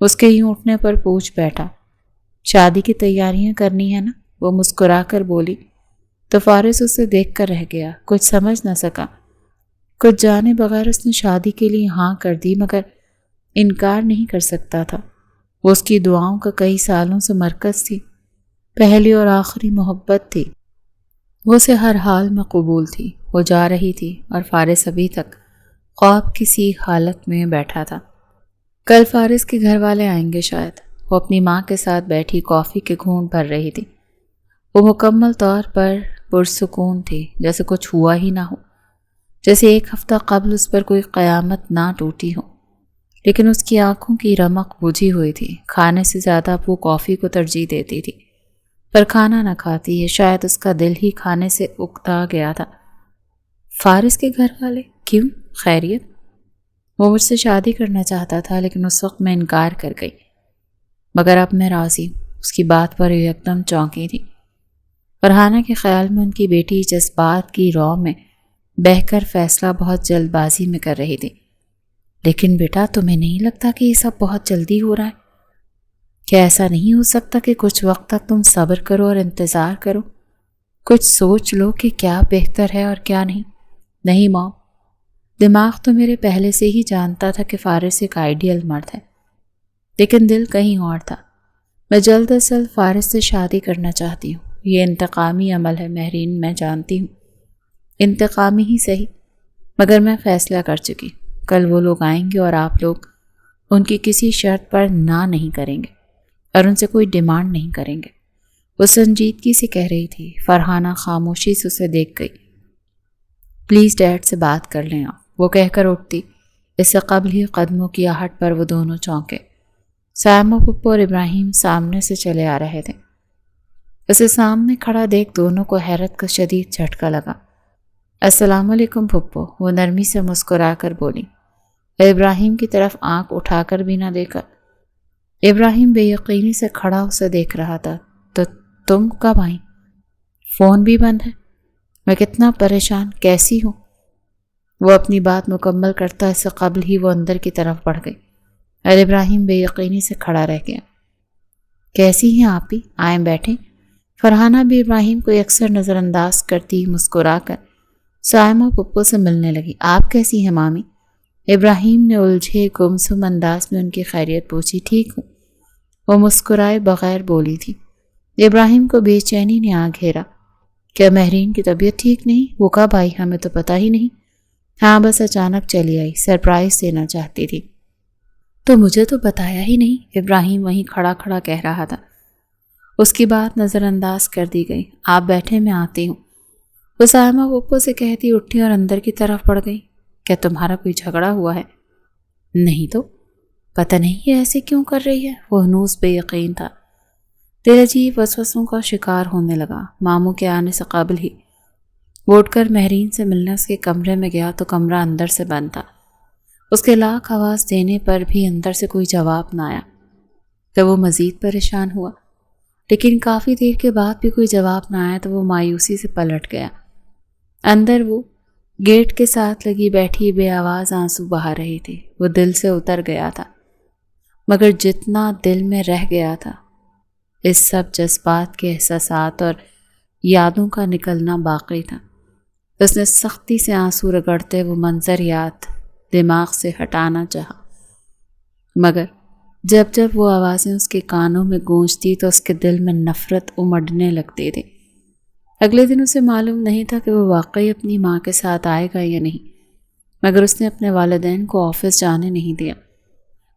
اس کے یوں اٹھنے پر پوچھ بیٹھا۔ شادی کی تیاریاں کرنی ہے نا؟ وہ مسکرا کر بولی تو فارس اسے دیکھ کر رہ گیا، کچھ سمجھ نہ سکا۔ کچھ جانے بغیر اس نے شادی کے لیے ہاں کر دی، مگر انکار نہیں کر سکتا تھا۔ وہ اس کی دعاؤں کا کئی سالوں سے مرکز تھی، پہلی اور آخری محبت تھی۔ وہ اسے ہر حال میں قبول تھی۔ وہ جا رہی تھی اور فارس ابھی تک خواب کسی حالت میں بیٹھا تھا۔ کل فارس کے گھر والے آئیں گے شاید۔ وہ اپنی ماں کے ساتھ بیٹھی کافی کے گھونٹ بھر رہی تھی۔ وہ مکمل طور پر پرسکون تھی، جیسے کچھ ہوا ہی نہ ہو، جیسے ایک ہفتہ قبل اس پر کوئی قیامت نہ ٹوٹی ہو۔ لیکن اس کی آنکھوں کی رمق بجھی ہوئی تھی۔ کھانے سے زیادہ وہ کافی کو ترجیح دیتی تھی، پر کھانا نہ کھاتی ہے، شاید اس کا دل ہی کھانے سے اکتا گیا تھا۔ فارس کے گھر والے؟ کیوں؟ خیریت؟ وہ مجھ سے شادی کرنا چاہتا تھا، لیکن اس وقت میں انکار کر گئی، مگر اب میں راضی ہوں۔ اس کی بات پر ایک دم چونکی تھی۔ فرحانہ کے خیال میں ان کی بیٹی جذبات کی رو میں بہہ کر فیصلہ بہت جلد بازی میں کر رہی تھی۔ لیکن بیٹا، تمہیں نہیں لگتا کہ یہ سب بہت جلدی ہو رہا ہے؟ کیا ایسا نہیں ہو سکتا کہ کچھ وقت تک تم صبر کرو اور انتظار کرو؟ کچھ سوچ لو کہ کیا بہتر ہے اور کیا نہیں۔ نہیں ماں، دماغ تو میرے پہلے سے ہی جانتا تھا کہ فارس ایک آئیڈیل مرد ہے، لیکن دل کہیں اور تھا۔ میں جلد از جلد فارس سے شادی کرنا چاہتی ہوں۔ یہ انتقامی عمل ہے مہرین، میں جانتی ہوں، انتقامی ہی صحیح، مگر میں فیصلہ کر چکی۔ کل وہ لوگ آئیں گے اور آپ لوگ ان کی کسی شرط پر نہ نہیں کریں گے اور ان سے کوئی ڈیمانڈ نہیں کریں گے۔ وہ سنجیدگی سے کہہ رہی تھی۔ فرحانہ خاموشی سے اسے دیکھ گئی۔ پلیز ڈیڈ سے بات کر لیں آپ، وہ کہہ کر اٹھتی۔ اس سے قبل ہی قدموں کی آہٹ پر وہ دونوں چونکے۔ سائمہ پھپھو اور ابراہیم سامنے سے چلے آ رہے تھے۔ اسے سامنے کھڑا دیکھ دونوں کو حیرت کا شدید جھٹکا لگا۔ السلام علیکم پھپھو، وہ نرمی سے مسکرا کر بولی، ابراہیم کی طرف آنکھ اٹھا کر بھی نہ دیکھا۔ ابراہیم بے یقینی سے کھڑا اسے دیکھ رہا تھا۔ تو تم کب آئیں؟ فون بھی بند ہے، میں کتنا پریشان، کیسی ہوں؟ وہ اپنی بات مکمل کرتا اس سے قبل ہی وہ اندر کی طرف بڑھ گئی، اور ابراہیم بے یقینی سے کھڑا رہ گیا۔ کیسی ہیں آپ ہی؟ آئیں بیٹھیں۔ فرحانہ بھی ابراہیم کو اکثر نظر انداز کرتی مسکرا کر سائمہ پھپھو سے ملنے لگی۔ آپ کیسی ہیں مامی؟ ابراہیم نے الجھے گمسم انداز میں ان کی خیریت پوچھی۔ ٹھیک ہوں، وہ مسکرائے بغیر بولی تھی۔ ابراہیم کو بے چینی نے آ گھیرا۔ کیا مہرین کی طبیعت ٹھیک نہیں؟ وہ کب آئی؟ ہمیں تو پتہ ہی نہیں، ہاں بس اچانک چلی آئی، سرپرائز دینا چاہتی تھی۔ تو مجھے تو بتایا ہی نہیں، ابراہیم وہیں کھڑا کھڑا کہہ رہا تھا۔ اس کی بات نظر انداز کر دی گئی۔ آپ بیٹھے، میں آتی ہوں، وہ سائمہ اوپو سے کہتی اٹھی اور اندر کی طرف بڑھ گئی۔ کیا تمہارا کوئی جھگڑا ہوا ہے؟ نہیں تو، پتہ نہیں یہ ایسے کیوں کر رہی ہے، وہ ہنوز بے یقین تھا۔ دل عجیب وسوسوں کا شکار ہونے لگا۔ ماموں کے آنے سے قبل ہی وہ اٹھ کر مہرین سے ملنے اس کے کمرے میں گیا تو کمرہ اندر سے بند تھا۔ اس کے لاکھ آواز دینے پر بھی اندر سے کوئی جواب نہ آیا تو وہ مزید پریشان ہوا، لیکن کافی دیر کے بعد بھی کوئی جواب نہ آیا تو وہ مایوسی سے پلٹ گیا۔ اندر وہ گیٹ کے ساتھ لگی بیٹھی بے آواز آنسو بہا رہی تھی۔ وہ دل سے اتر گیا تھا، مگر جتنا دل میں رہ گیا تھا اس سب جذبات کے احساسات اور یادوں کا نکلنا باقی تھا۔ اس نے سختی سے آنسو رگڑتے وہ منظر یاد دماغ سے ہٹانا چاہا، مگر جب جب وہ آوازیں اس کے کانوں میں گونجتی تو اس کے دل میں نفرت امڈنے لگتی تھی۔ اگلے دن اسے معلوم نہیں تھا کہ وہ واقعی اپنی ماں کے ساتھ آئے گا یا نہیں، مگر اس نے اپنے والدین کو آفس جانے نہیں دیا۔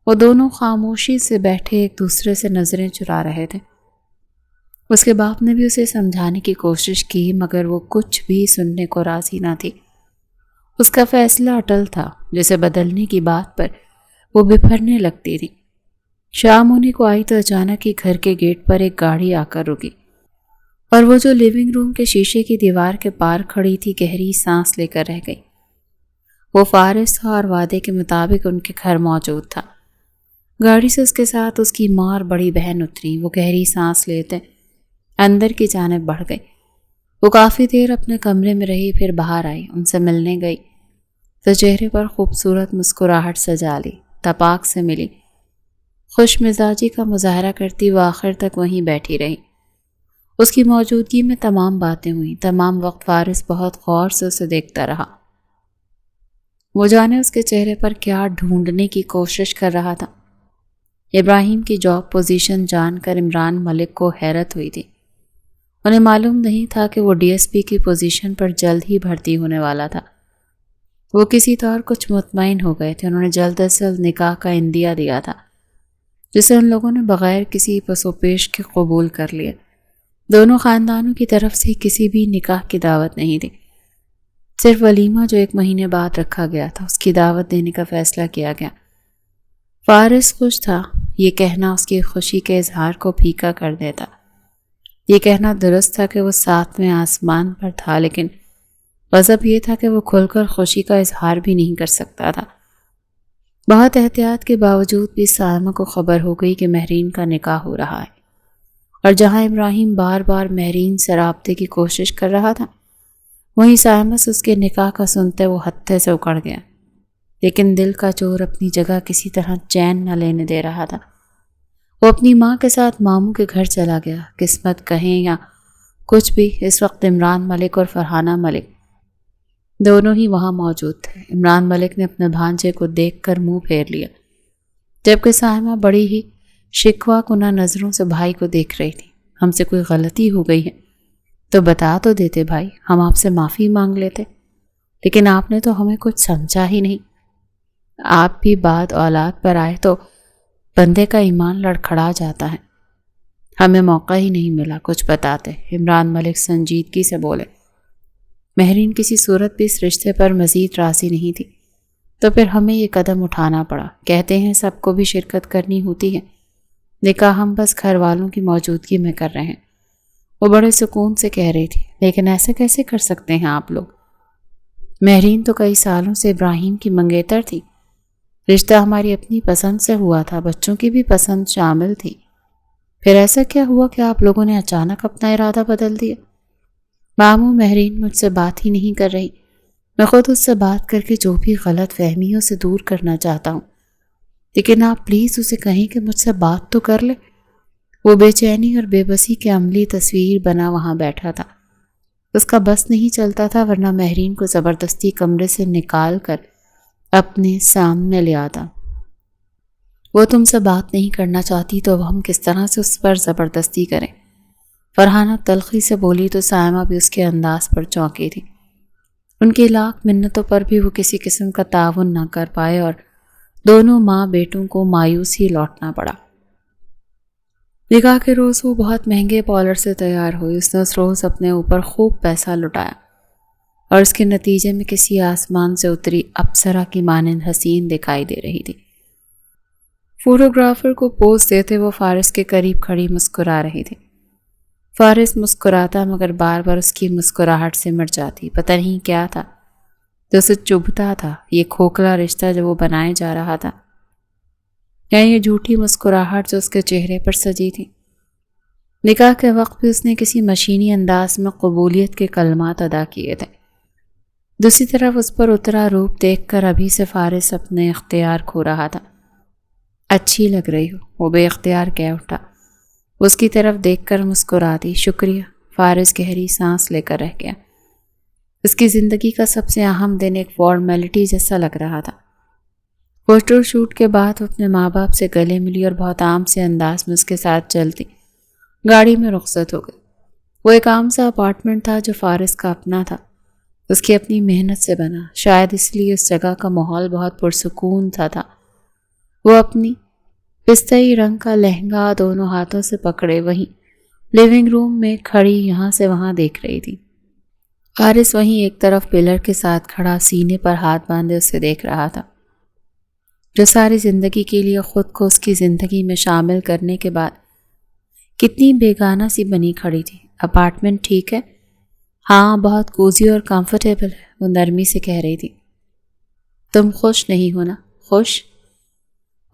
وہ دونوں خاموشی سے بیٹھے ایک دوسرے سے نظریں چرا رہے تھے۔ اس کے باپ نے بھی اسے سمجھانے کی کوشش کی، مگر وہ کچھ بھی سننے کو راضی نہ تھی۔ اس کا فیصلہ اٹل تھا، جسے بدلنے کی بات پر وہ بپھرنے لگتی تھی۔ شام ہونے کو آئی تو اچانک ہی گھر کے گیٹ پر ایک گاڑی آ کر رکی، اور وہ جو لیونگ روم کے شیشے کی دیوار کے پار کھڑی تھی گہری سانس لے کر رہ گئی۔ وہ فارس تھا اور وعدے کے مطابق ان کے گھر موجود تھا۔ گاڑی سے اس کے ساتھ اس کی ماں اور بڑی بہن اتری۔ وہ گہری سانس لیتے اندر کی جانب بڑھ گئی۔ وہ کافی دیر اپنے کمرے میں رہی، پھر باہر آئی، ان سے ملنے گئی تو چہرے پر خوبصورت مسکراہٹ سجا لی، تپاک سے ملی۔ خوش مزاجی کا مظاہرہ کرتی وہ آخر تک وہیں بیٹھی رہی۔ اس کی موجودگی میں تمام باتیں ہوئیں۔ تمام وقت فارس بہت غور سے اسے دیکھتا رہا۔ وہ جانے اس کے چہرے پر کیا ڈھونڈنے کی کوشش کر رہا تھا۔ ابراہیم کی جاب پوزیشن جان کر عمران ملک کو حیرت ہوئی تھی۔ انہیں معلوم نہیں تھا کہ وہ ڈی ایس پی کی پوزیشن پر جلد ہی بھرتی ہونے والا تھا۔ وہ کسی طور کچھ مطمئن ہو گئے تھے۔ انہوں نے جلد از جلد نکاح کا عندیہ دیا تھا، جسے ان لوگوں نے بغیر کسی پس و پیش کے قبول کر لیا۔ دونوں خاندانوں کی طرف سے کسی بھی نکاح کی دعوت نہیں تھی، صرف ولیمہ جو 1 مہینے بعد رکھا گیا تھا، اس کی دعوت دینے کا فیصلہ کیا گیا۔ فارس خوش تھا۔ یہ کہنا اس کی خوشی کے اظہار کو پھیکا کر دیتا۔ یہ کہنا درست تھا کہ وہ 7ویں آسمان پر تھا، لیکن غضب یہ تھا کہ وہ کھل کر خوشی کا اظہار بھی نہیں کر سکتا تھا۔ بہت احتیاط کے باوجود بھی سائمہ کو خبر ہو گئی کہ مہرین کا نکاح ہو رہا ہے، اور جہاں ابراہیم بار بار مہرین سے رابطے کی کوشش کر رہا تھا، وہیں سائمہ سے اس کے نکاح کا سنتے وہ ہتھے سے اکڑ گیا۔ لیکن دل کا چور اپنی جگہ کسی طرح چین نہ لینے دے رہا تھا۔ وہ اپنی ماں کے ساتھ ماموں کے گھر چلا گیا۔ قسمت کہیں یا کچھ بھی، اس وقت عمران ملک اور فرحانہ ملک دونوں ہی وہاں موجود تھے۔ عمران ملک نے اپنے بھانجے کو دیکھ کر منہ پھیر لیا، جبکہ سائمہ بڑی ہی شکوہ کنہ نظروں سے بھائی کو دیکھ رہی تھی۔ ہم سے کوئی غلطی ہو گئی ہے تو بتا تو دیتے بھائی، ہم آپ سے معافی مانگ لیتے، لیکن آپ نے تو ہمیں کچھ سمجھا ہی نہیں۔ آپ بھی بعد اولاد پر آئے تو بندے کا ایمان لڑکھڑا جاتا ہے۔ ہمیں موقع ہی نہیں ملا کچھ بتاتے۔ عمران ملک سنجیدگی سے بولے۔ مہرین کسی صورت بھی اس رشتے پر مزید راضی نہیں تھی، تو پھر ہمیں یہ قدم اٹھانا پڑا۔ کہتے ہیں سب کو بھی شرکت کرنی ہوتی ہے، نکاح ہم بس گھر والوں کی موجودگی میں کر رہے ہیں۔ وہ بڑے سکون سے کہہ رہی تھی، لیکن ایسے کیسے کر سکتے ہیں آپ لوگ؟ مہرین تو کئی سالوں سے ابراہیم کی منگیتر تھی۔ رشتہ ہماری اپنی پسند سے ہوا تھا، بچوں کی بھی پسند شامل تھی۔ پھر ایسا کیا ہوا کہ آپ لوگوں نے اچانک اپنا ارادہ بدل دیا؟ ماموں، مہرین مجھ سے بات ہی نہیں کر رہی۔ میں خود اس سے بات کر کے جو بھی غلط فہمیوں سے دور کرنا چاہتا ہوں، لیکن آپ پلیز اسے کہیں کہ مجھ سے بات تو کر لے۔ وہ بے چینی اور بے بسی کی عملی تصویر بنا وہاں بیٹھا تھا۔ اس کا بس نہیں چلتا تھا، ورنہ مہرین کو زبردستی کمرے سے نکال کر اپنے سامنے لے آتا۔ وہ تم سے بات نہیں کرنا چاہتی تو اب ہم کس طرح سے اس پر زبردستی کریں؟ فرحانہ تلخی سے بولی تو سائمہ بھی اس کے انداز پر چونکی تھی۔ ان کی لاکھ منتوں پر بھی وہ کسی قسم کا تعاون نہ کر پائے اور دونوں ماں بیٹوں کو مایوس ہی لوٹنا پڑا۔ نکاح کے روز وہ بہت مہنگے پارلر سے تیار ہوئی۔ اس نے اس روز اپنے اوپر خوب پیسہ لٹایا اور اس کے نتیجے میں کسی آسمان سے اتری اپسرا کی مانند حسین دکھائی دے رہی تھی۔ فوٹوگرافر کو پوز دیتے وہ فارس کے قریب کھڑی مسکرا رہی تھی۔ فارس مسکراتا مگر بار بار اس کی مسکراہٹ سے مٹ جاتی۔ پتہ نہیں کیا تھا جو اسے چبھتا تھا، یہ کھوکھلا رشتہ جو وہ بنائے جا رہا تھا، یا یہ جھوٹی مسکراہٹ جو اس کے چہرے پر سجی تھی۔ نکاح کے وقت بھی اس نے کسی مشینی انداز میں قبولیت کے کلمات ادا کیے تھے۔ دوسری طرف اس پر اترا روپ دیکھ کر ابھی سے فارس اپنے اختیار کھو رہا تھا۔ اچھی لگ رہی ہو، وہ بے اختیار کہہ اٹھا۔ اس کی طرف دیکھ کر مسکرا دی۔ شکریہ۔ فارس گہری سانس لے کر رہ گیا۔ اس کی زندگی کا سب سے اہم دن ایک فارمیلٹی جیسا لگ رہا تھا۔ فوٹو شوٹ کے بعد وہ اپنے ماں باپ سے گلے ملی اور بہت عام سے انداز میں اس کے ساتھ چلتی گاڑی میں رخصت ہو گئی۔ وہ ایک عام سا اپارٹمنٹ تھا جو فارس کا اپنا تھا، اس کی اپنی محنت سے بنا۔ شاید اس لیے اس جگہ کا ماحول بہت پرسکون تھا۔ وہ اپنی پستئی رنگ کا لہنگا دونوں ہاتھوں سے پکڑے وہیں لیونگ روم میں کھڑی یہاں سے وہاں دیکھ رہی تھی۔ فارس وہیں ایک طرف پلر کے ساتھ کھڑا سینے پر ہاتھ باندھے اسے دیکھ رہا تھا، جو ساری زندگی کے لیے خود کو اس کی زندگی میں شامل کرنے کے بعد کتنی بیگانہ سی بنی کھڑی تھی۔ اپارٹمنٹ ٹھیک ہے؟ ہاں، بہت کوزی اور کمفرٹیبل ہے، وہ نرمی سے کہہ رہی تھی۔ تم خوش نہیں ہو نا؟ خوش؟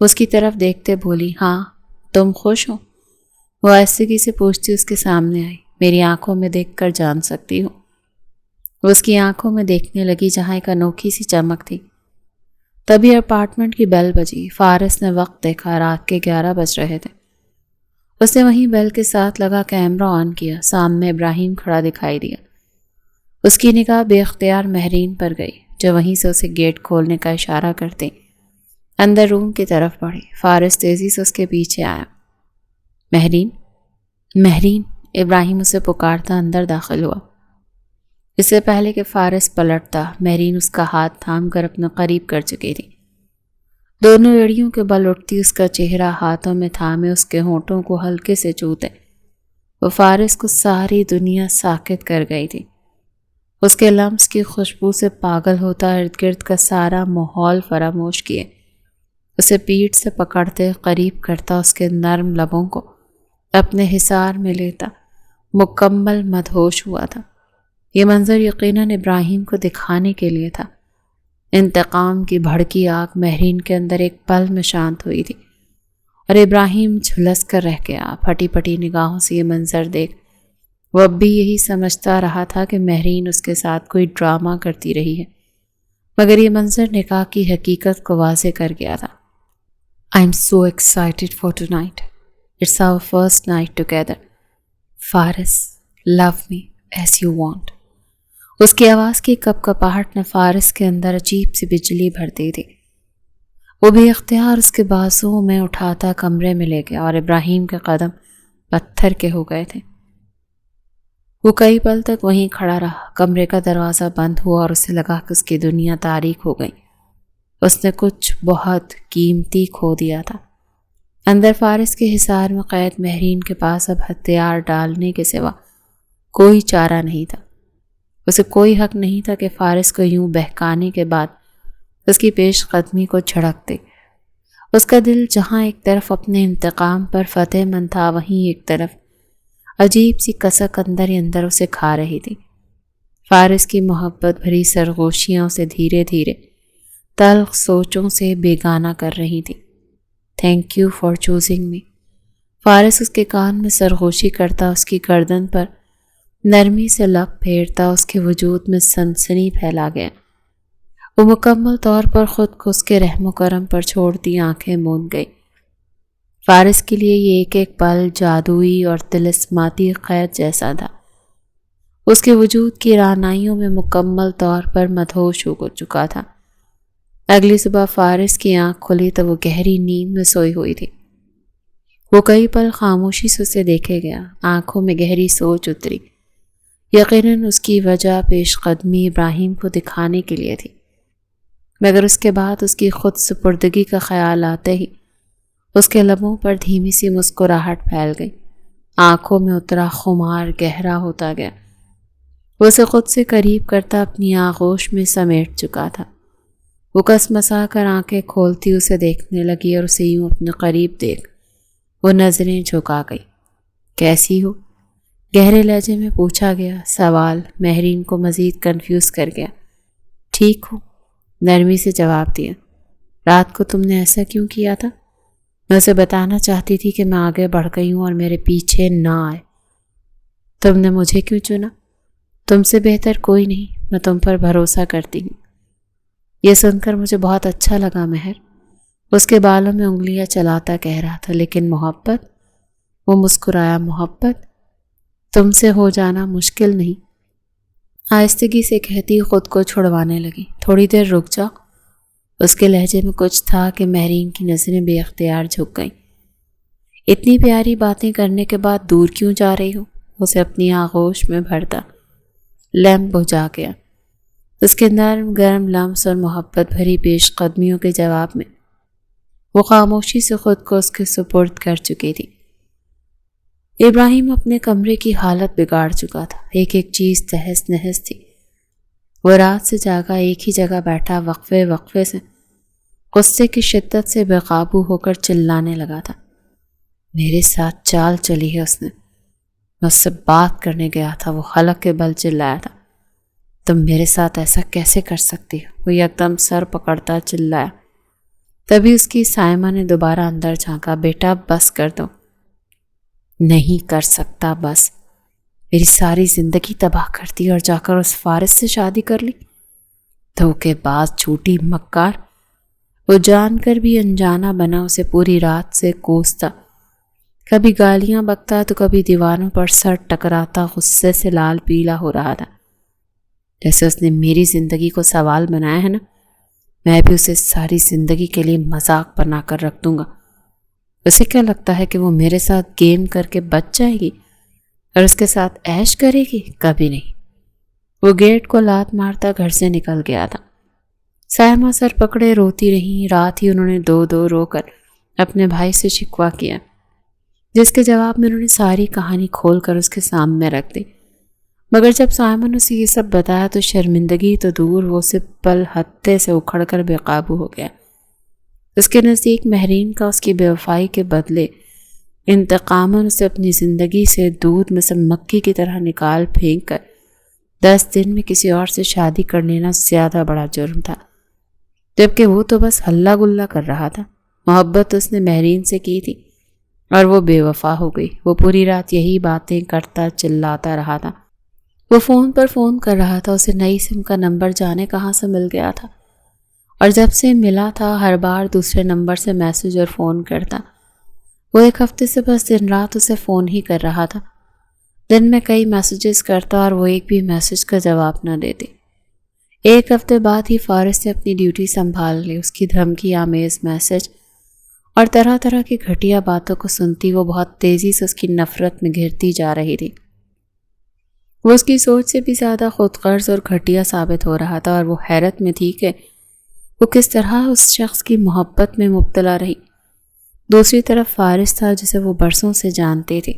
اس کی طرف دیکھتے بولی۔ ہاں، تم خوش ہو؟ وہ آہستگی سے پوچھتی اس کے سامنے آئی۔ میری آنکھوں میں دیکھ کر جان سکتی ہوں۔ وہ اس کی آنکھوں میں دیکھنے لگی جہاں ایک انوکھی سی چمک تھی۔ تبھی اپارٹمنٹ کی بیل بجی۔ فارس نے وقت دیکھا، رات کے 11 بج رہے تھے۔ اس نے وہیں بیل کے ساتھ لگا کیمرہ آن کیا۔ سامنے ابراہیم کھڑا دکھائی دیا۔ اس کی نگاہ بے اختیار مہرین پر گئی، جو وہیں سے اسے گیٹ کھولنے کا اشارہ کرتے اندر روم کی طرف بڑھی۔ فارس تیزی سے اس کے پیچھے آیا۔ مہرین، مہرین، ابراہیم اسے پکارتا اندر داخل ہوا۔ اس سے پہلے کہ فارس پلٹتا، مہرین اس کا ہاتھ تھام کر اپنے قریب کر چکی تھی۔ دونوں ایڑیوں کے بل اٹھتی اس کا چہرہ ہاتھوں میں تھامے اس کے ہونٹوں کو ہلکے سے چوتے، وہ فارس کو ساری دنیا ساکت کر گئی تھی۔ اس کے لمس کی خوشبو سے پاگل ہوتا ارد گرد کا سارا ماحول فراموش کیے، اسے پیٹھ سے پکڑتے قریب کرتا، اس کے نرم لبوں کو اپنے حصار میں لیتا، مکمل مدہوش ہوا تھا۔ یہ منظر یقیناً ابراہیم کو دکھانے کے لیے تھا۔ انتقام کی بھڑکی آگ مہرین کے اندر ایک پل میں شانت ہوئی تھی، اور ابراہیم جھلس کر رہ گیا۔ پھٹی پھٹی نگاہوں سے یہ منظر دیکھ وہ اب بھی یہی سمجھتا رہا تھا کہ مہرین اس کے ساتھ کوئی ڈرامہ کرتی رہی ہے، مگر یہ منظر نکاح کی حقیقت کو واضح کر گیا تھا۔ I'm so excited for tonight. It's our first night together. Faris, love me as you want. اس کی آواز کی کپ کپاہٹ نے فارس کے اندر عجیب سی بجلی بھر دی تھی۔ وہ بے اختیار اس کے بازوؤں میں اٹھاتا کمرے میں لے گیا، اور ابراہیم کے قدم پتھر کے ہو گئے تھے۔ وہ کئی پل تک وہیں کھڑا رہا۔ کمرے کا دروازہ بند ہوا اور اسے لگا کہ اس کی دنیا تاریک ہو گئی۔ اس نے کچھ بہت قیمتی کھو دیا تھا۔ اندر فارس کے حصار میں قید مہرین کے پاس اب ہتھیار ڈالنے کے سوا کوئی چارہ نہیں تھا۔ اسے کوئی حق نہیں تھا کہ فارس کو یوں بہکانے کے بعد اس کی پیش قدمی کو جھڑک دے۔ اس کا دل جہاں ایک طرف اپنے انتقام پر فتح مند تھا، وہیں ایک طرف عجیب سی کسک اندر ہی اندر اسے کھا رہی تھی۔ فارس کی محبت بھری سرگوشیاں اسے دھیرے دھیرے تلخ سوچوں سے بیگانہ کر رہی تھی۔ تھینک یو فار چوزنگ می۔ فارس اس کے کان میں سرگوشی کرتا، اس کی گردن پر نرمی سے لب پھیرتا، اس کے وجود میں سنسنی پھیلا گیا۔ وہ مکمل طور پر خود کو اس کے رحم و کرم پر چھوڑتی آنکھیں موند گئی۔ فارس کے لیے یہ ایک ایک پل جادوئی اور طلسماتی قید جیسا تھا۔ اس کے وجود کی رعنائیوں میں مکمل طور پر مدہوش ہو چکا تھا۔ اگلی صبح فارس کی آنکھ کھلی تو وہ گہری نیند میں سوئی ہوئی تھی۔ وہ کئی پل خاموشی سے اسے دیکھے گیا، آنکھوں میں گہری سوچ اتری۔ یقیناً اس کی وجہ پیش قدمی ابراہیم کو دکھانے کے لیے تھی، مگر اس کے بعد اس کی خود سپردگی کا خیال آتے ہی اس کے لبوں پر دھیمی سی مسکراہٹ پھیل گئی، آنکھوں میں اترا خمار گہرا ہوتا گیا۔ وہ اسے خود سے قریب کرتا اپنی آغوش میں سمیٹ چکا تھا۔ وہ کس مسا کر آنکھیں کھولتی اسے دیکھنے لگی اور اسے یوں اپنے قریب دیکھ وہ نظریں جھکا گئی۔ کیسی ہو؟ گہرے لہجے میں پوچھا گیا۔ سوال مہرین کو مزید کنفیوز کر گیا۔ ٹھیک ہو، نرمی سے جواب دیا۔ رات کو تم نے ایسا کیوں کیا تھا؟ میں اسے بتانا چاہتی تھی کہ میں آگے بڑھ گئی ہوں اور میرے پیچھے نہ آئے۔ تم نے مجھے کیوں چنا؟ تم سے بہتر کوئی نہیں، میں تم پر بھروسہ کرتی ہوں۔ یہ سن کر مجھے بہت اچھا لگا مہر۔ اس کے بالوں میں انگلیاں چلاتا کہہ رہا تھا، لیکن محبت؟ وہ مسکرایا۔ محبت تم سے ہو جانا مشکل نہیں، آہستگی سے کہتی خود کو چھڑوانے لگی۔ تھوڑی دیر رک جاؤ۔ اس کے لہجے میں کچھ تھا کہ مہرین کی نظریں بے اختیار جھک گئیں۔ اتنی پیاری باتیں کرنے کے بعد دور کیوں جا رہی ہو؟ اسے اپنی آغوش میں بھرتا لیمپ بجھا گیا۔ اس کے نرم گرم لمس اور محبت بھری پیش قدمیوں کے جواب میں وہ خاموشی سے خود کو اس کے سپرد کر چکی تھی۔ ابراہیم اپنے کمرے کی حالت بگاڑ چکا تھا، ایک ایک چیز تہس نہس تھی۔ وہ رات سے جاگا ایک ہی جگہ بیٹھا وقفے وقفے سے غصے کی شدت سے بے قابو ہو کر چلانے لگا تھا۔ میرے ساتھ چال چلی ہے اس نے، میں اس سے بات کرنے گیا تھا، وہ حلق کے بل چلایا تھا۔ تم میرے ساتھ ایسا کیسے کر سکتی ہو؟ وہ یکدم سر پکڑتا چلایا۔ تبھی اس کی سائمہ نے دوبارہ اندر جھانکا۔ بیٹا بس کر دو۔ نہیں کر سکتا بس، میری ساری زندگی تباہ کر دی اور جا کر اس فارس سے شادی کر لی۔ دھوکے باز، جھوٹی، مکار۔ وہ جان کر بھی انجانا بنا اسے پوری رات سے کوستا، کبھی گالیاں بکتا تو کبھی دیواروں پر سر ٹکراتا، غصے سے لال پیلا ہو رہا تھا۔ جیسے اس نے میری زندگی کو سوال بنایا ہے نا، میں بھی اسے ساری زندگی کے لیے مذاق بنا کر رکھ دوں گا۔ اسے کیا لگتا ہے کہ وہ میرے ساتھ گیم کر کے بچ جائے گی اور اس کے ساتھ عیش کرے گی؟ کبھی نہیں۔ وہ گیٹ کو لات مارتا گھر سے نکل گیا تھا۔ سائمہ سر پکڑے روتی رہیں۔ رات ہی انہوں نے دو دو رو کر اپنے بھائی سے شکوہ کیا، جس کے جواب میں انہوں نے ساری کہانی کھول کر اس کے سامنے رکھ دی۔ مگر جب سائمہ نے اسے یہ سب بتایا تو شرمندگی تو دور، وہ اسے پل ہتھے سے اکھڑ کر بے قابو ہو گیا۔ اس کے نزدیک مہرین کا اس کی بے وفائی کے بدلے انتقاماً اسے اپنی زندگی سے دودھ میں سے مکھی کی طرح نکال پھینک کر 10 دن میں کسی اور سے شادی کر لینا زیادہ بڑا جرم تھا، جبکہ وہ تو بس ہلا گلا کر رہا تھا۔ محبت اس نے مہرین سے کی تھی اور وہ بے وفا ہو گئی۔ وہ پوری رات یہی باتیں کرتا چلاتا رہا تھا۔ وہ فون پر فون کر رہا تھا، اسے نئی سم کا نمبر جانے کہاں سے مل گیا تھا، اور جب سے ملا تھا ہر بار دوسرے نمبر سے میسج اور فون کرتا۔ وہ ایک ہفتے سے بس دن رات اسے فون ہی کر رہا تھا، دن میں کئی میسیجز کرتا اور وہ ایک بھی میسج کا جواب نہ دیتی۔ ایک ہفتے بعد ہی فارس نے اپنی ڈیوٹی سنبھال لی۔ اس کی دھمکی آمیز میسج اور طرح طرح کی گھٹیا باتوں کو سنتی وہ بہت تیزی سے اس کی نفرت میں گھرتی جا رہی تھی۔ وہ اس کی سوچ سے بھی زیادہ خود غرض اور گھٹیا ثابت ہو رہا تھا، اور وہ حیرت میں تھی کہ وہ کس طرح اس شخص کی محبت میں مبتلا رہی۔ دوسری طرف فارس تھا جسے وہ برسوں سے جانتی تھی۔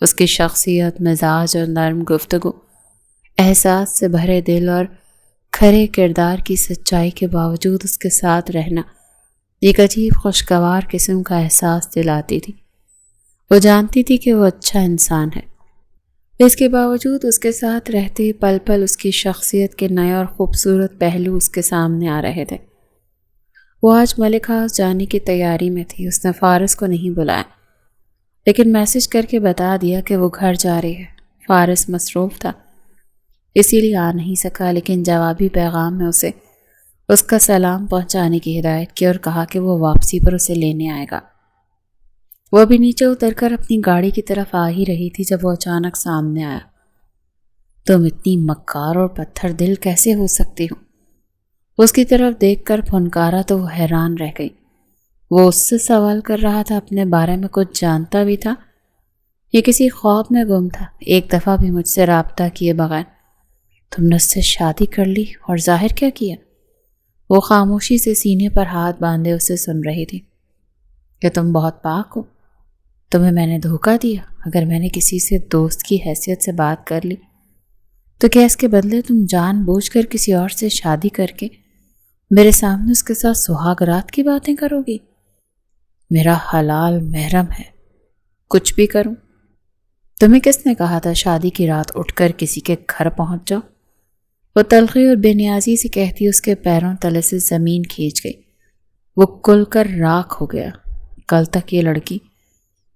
اس کی شخصیت، مزاج اور نرم گفتگو، احساس سے بھرے دل اور کھرے کردار کی سچائی کے باوجود اس کے ساتھ رہنا ایک عجیب خوشگوار قسم کا احساس دلاتی تھی۔ وہ جانتی تھی کہ وہ اچھا انسان ہے، اس کے باوجود اس کے ساتھ رہتے پل پل اس کی شخصیت کے نئے اور خوبصورت پہلو اس کے سامنے آ رہے تھے۔ وہ آج ملک ہاؤس جانے کی تیاری میں تھی۔ اس نے فارس کو نہیں بلایا، لیکن میسج کر کے بتا دیا کہ وہ گھر جا رہی ہے۔ فارس مصروف تھا، اسی لیے آ نہیں سکا، لیکن جوابی پیغام میں اسے اس کا سلام پہنچانے کی ہدایت کی اور کہا کہ وہ واپسی پر اسے لینے آئے گا۔ وہ بھی نیچے اتر کر اپنی گاڑی کی طرف آ ہی رہی تھی جب وہ اچانک سامنے آیا۔ تم اتنی مکار اور پتھر دل کیسے ہو سکتی ہو؟ اس کی طرف دیکھ کر پھنکارا تو وہ حیران رہ گئی۔ وہ اس سے سوال کر رہا تھا، اپنے بارے میں کچھ جانتا بھی تھا، یہ کسی خواب میں گم تھا، ایک دفعہ بھی مجھ سے رابطہ کیے بغیر۔ تم نے اس سے شادی کر لی اور ظاہر کیا کیا؟ وہ خاموشی سے سینے پر ہاتھ باندھے اسے سن رہی تھی۔ کہ تم بہت پاک ہو، تمہیں میں نے دھوکہ دیا؟ اگر میں نے کسی سے دوست کی حیثیت سے بات کر لی تو کیا اس کے بدلے تم جان بوجھ کر کسی اور سے شادی کر کے میرے سامنے اس کے ساتھ سہاگ رات کی باتیں کرو گی؟ میرا حلال محرم ہے، کچھ بھی کروں۔ تمہیں کس نے کہا تھا شادی کی رات اٹھ کر کسی کے گھر پہنچ جاؤ؟ وہ تلخی اور بے نیازی سے کہتی اس کے پیروں تلے سے زمین کھینچ گئی۔ وہ کل کر راکھ ہو گیا۔ کل تک یہ لڑکی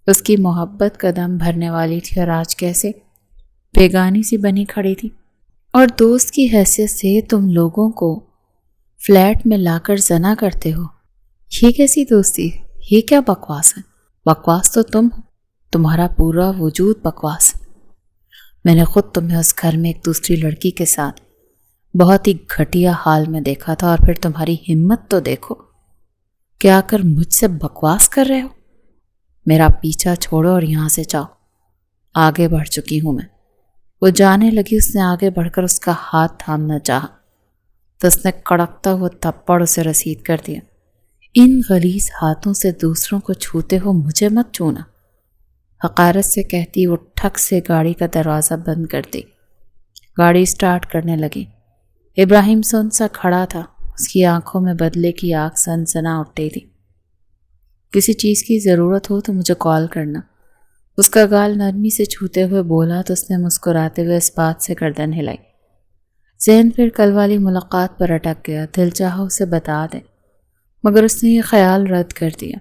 اس کی محبت کا دم بھرنے والی تھی اور آج کیسے بیگانی سی بنی کھڑی تھی۔ اور دوست کی حیثیت سے تم لوگوں کو فلیٹ میں لا کر زنا کرتے ہو۔ یہ کیسی دوستی ہے؟ یہ کیا بکواس ہے؟ بکواس تو تم ہو، تمہارا پورا وجود بکواس ہے۔ میں نے خود تمہیں اس گھر میں ایک دوسری لڑکی کے ساتھ بہت ہی گھٹیا حال میں دیکھا تھا، اور پھر تمہاری ہمت تو دیکھو کہ آ کر مجھ سے بکواس کر رہے ہو۔ میرا پیچھا چھوڑو اور یہاں سے جاؤ، آگے بڑھ چکی ہوں میں۔ وہ جانے لگی، اس نے آگے بڑھ کر اس کا ہاتھ تھامنا چاہا تو اس نے کڑکتا ہوا تھپڑ اسے رسید کر دیا۔ ان غلیظ ہاتھوں سے دوسروں کو چھوتے ہو، مجھے مت چھونا، حقارت سے کہتی وہ ٹھک سے گاڑی کا دروازہ بند کر دی۔ گاڑی سٹارٹ کرنے لگی۔ ابراہیم سن سا کھڑا تھا، اس کی آنکھوں میں بدلے کی آگ سنسنا اٹھتی تھی۔ کسی چیز کی ضرورت ہو تو مجھے کال کرنا، اس کا گال نرمی سے چھوتے ہوئے بولا تو اس نے مسکراتے ہوئے اس بات سے گردن ہلائی۔ ذہن پھر کل والی ملاقات پر اٹک گیا، دل چاہا اسے بتا دے، مگر اس نے یہ خیال رد کر دیا۔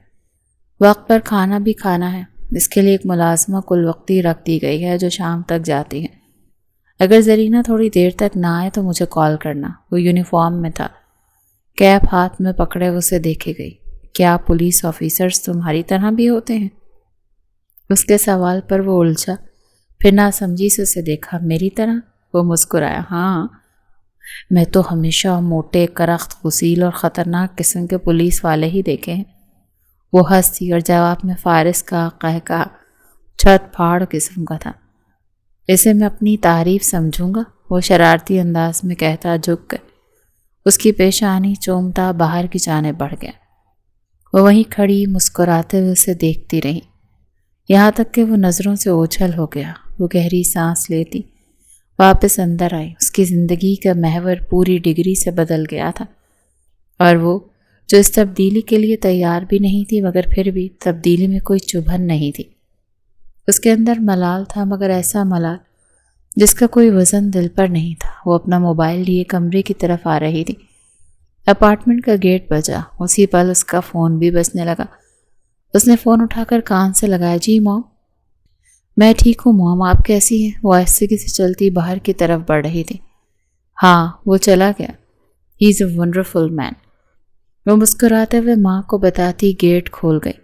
وقت پر کھانا بھی کھانا ہے، اس کے لیے ایک ملازمہ کل وقتی رکھ دی گئی ہے جو شام تک جاتی ہے۔ اگر زرینہ تھوڑی دیر تک نہ آئے تو مجھے کال کرنا۔ وہ یونیفارم میں تھا، کیپ ہاتھ میں پکڑے اسے دیکھے گئی۔ کیا پولیس آفیسرز تمہاری طرح بھی ہوتے ہیں؟ اس کے سوال پر وہ الجھا، پھر ناسمجھی سے اسے دیکھا۔ میری طرح؟ وہ مسکرایا۔ ہاں، میں تو ہمیشہ موٹے، کرخت، غسیل اور خطرناک قسم کے پولیس والے ہی دیکھے ہیں۔ وہ ہنسی اور جواب میں فارس کا قہقہا چھت پھاڑ قسم کا تھا۔ اسے میں اپنی تعریف سمجھوں گا؟ وہ شرارتی انداز میں کہتا جھک کر اس کی پیشانی چومتا باہر کی جانب بڑھ گیا۔ وہ وہیں کھڑی مسکراتے ہوئے اسے دیکھتی رہی، یہاں تک کہ وہ نظروں سے اوجھل ہو گیا۔ وہ گہری سانس لیتی واپس اندر آئی۔ اس کی زندگی کا محور پوری ڈگری سے بدل گیا تھا، اور وہ جو اس تبدیلی کے لیے تیار بھی نہیں تھی، مگر پھر بھی تبدیلی میں کوئی چبھن نہیں تھی۔ اس کے اندر ملال تھا، مگر ایسا ملال جس کا کوئی وزن دل پر نہیں تھا۔ وہ اپنا موبائل لیے کمرے کی طرف آ رہی تھی۔ اپارٹمنٹ کا گیٹ بجا، اسی پل اس کا فون بھی بجنے لگا۔ اس نے فون اٹھا کر کان سے لگایا۔ جی موم۔ میں ٹھیک ہوں موم، آپ کیسی ہیں؟ وہ آہستگی سے چلتی باہر کی طرف بڑھ رہی تھی۔ ہاں، وہ چلا گیا۔ ہی از اے ونڈرفل مین۔ وہ مسکراتے ہوئے ماں کو بتاتی گیٹ کھول گئی،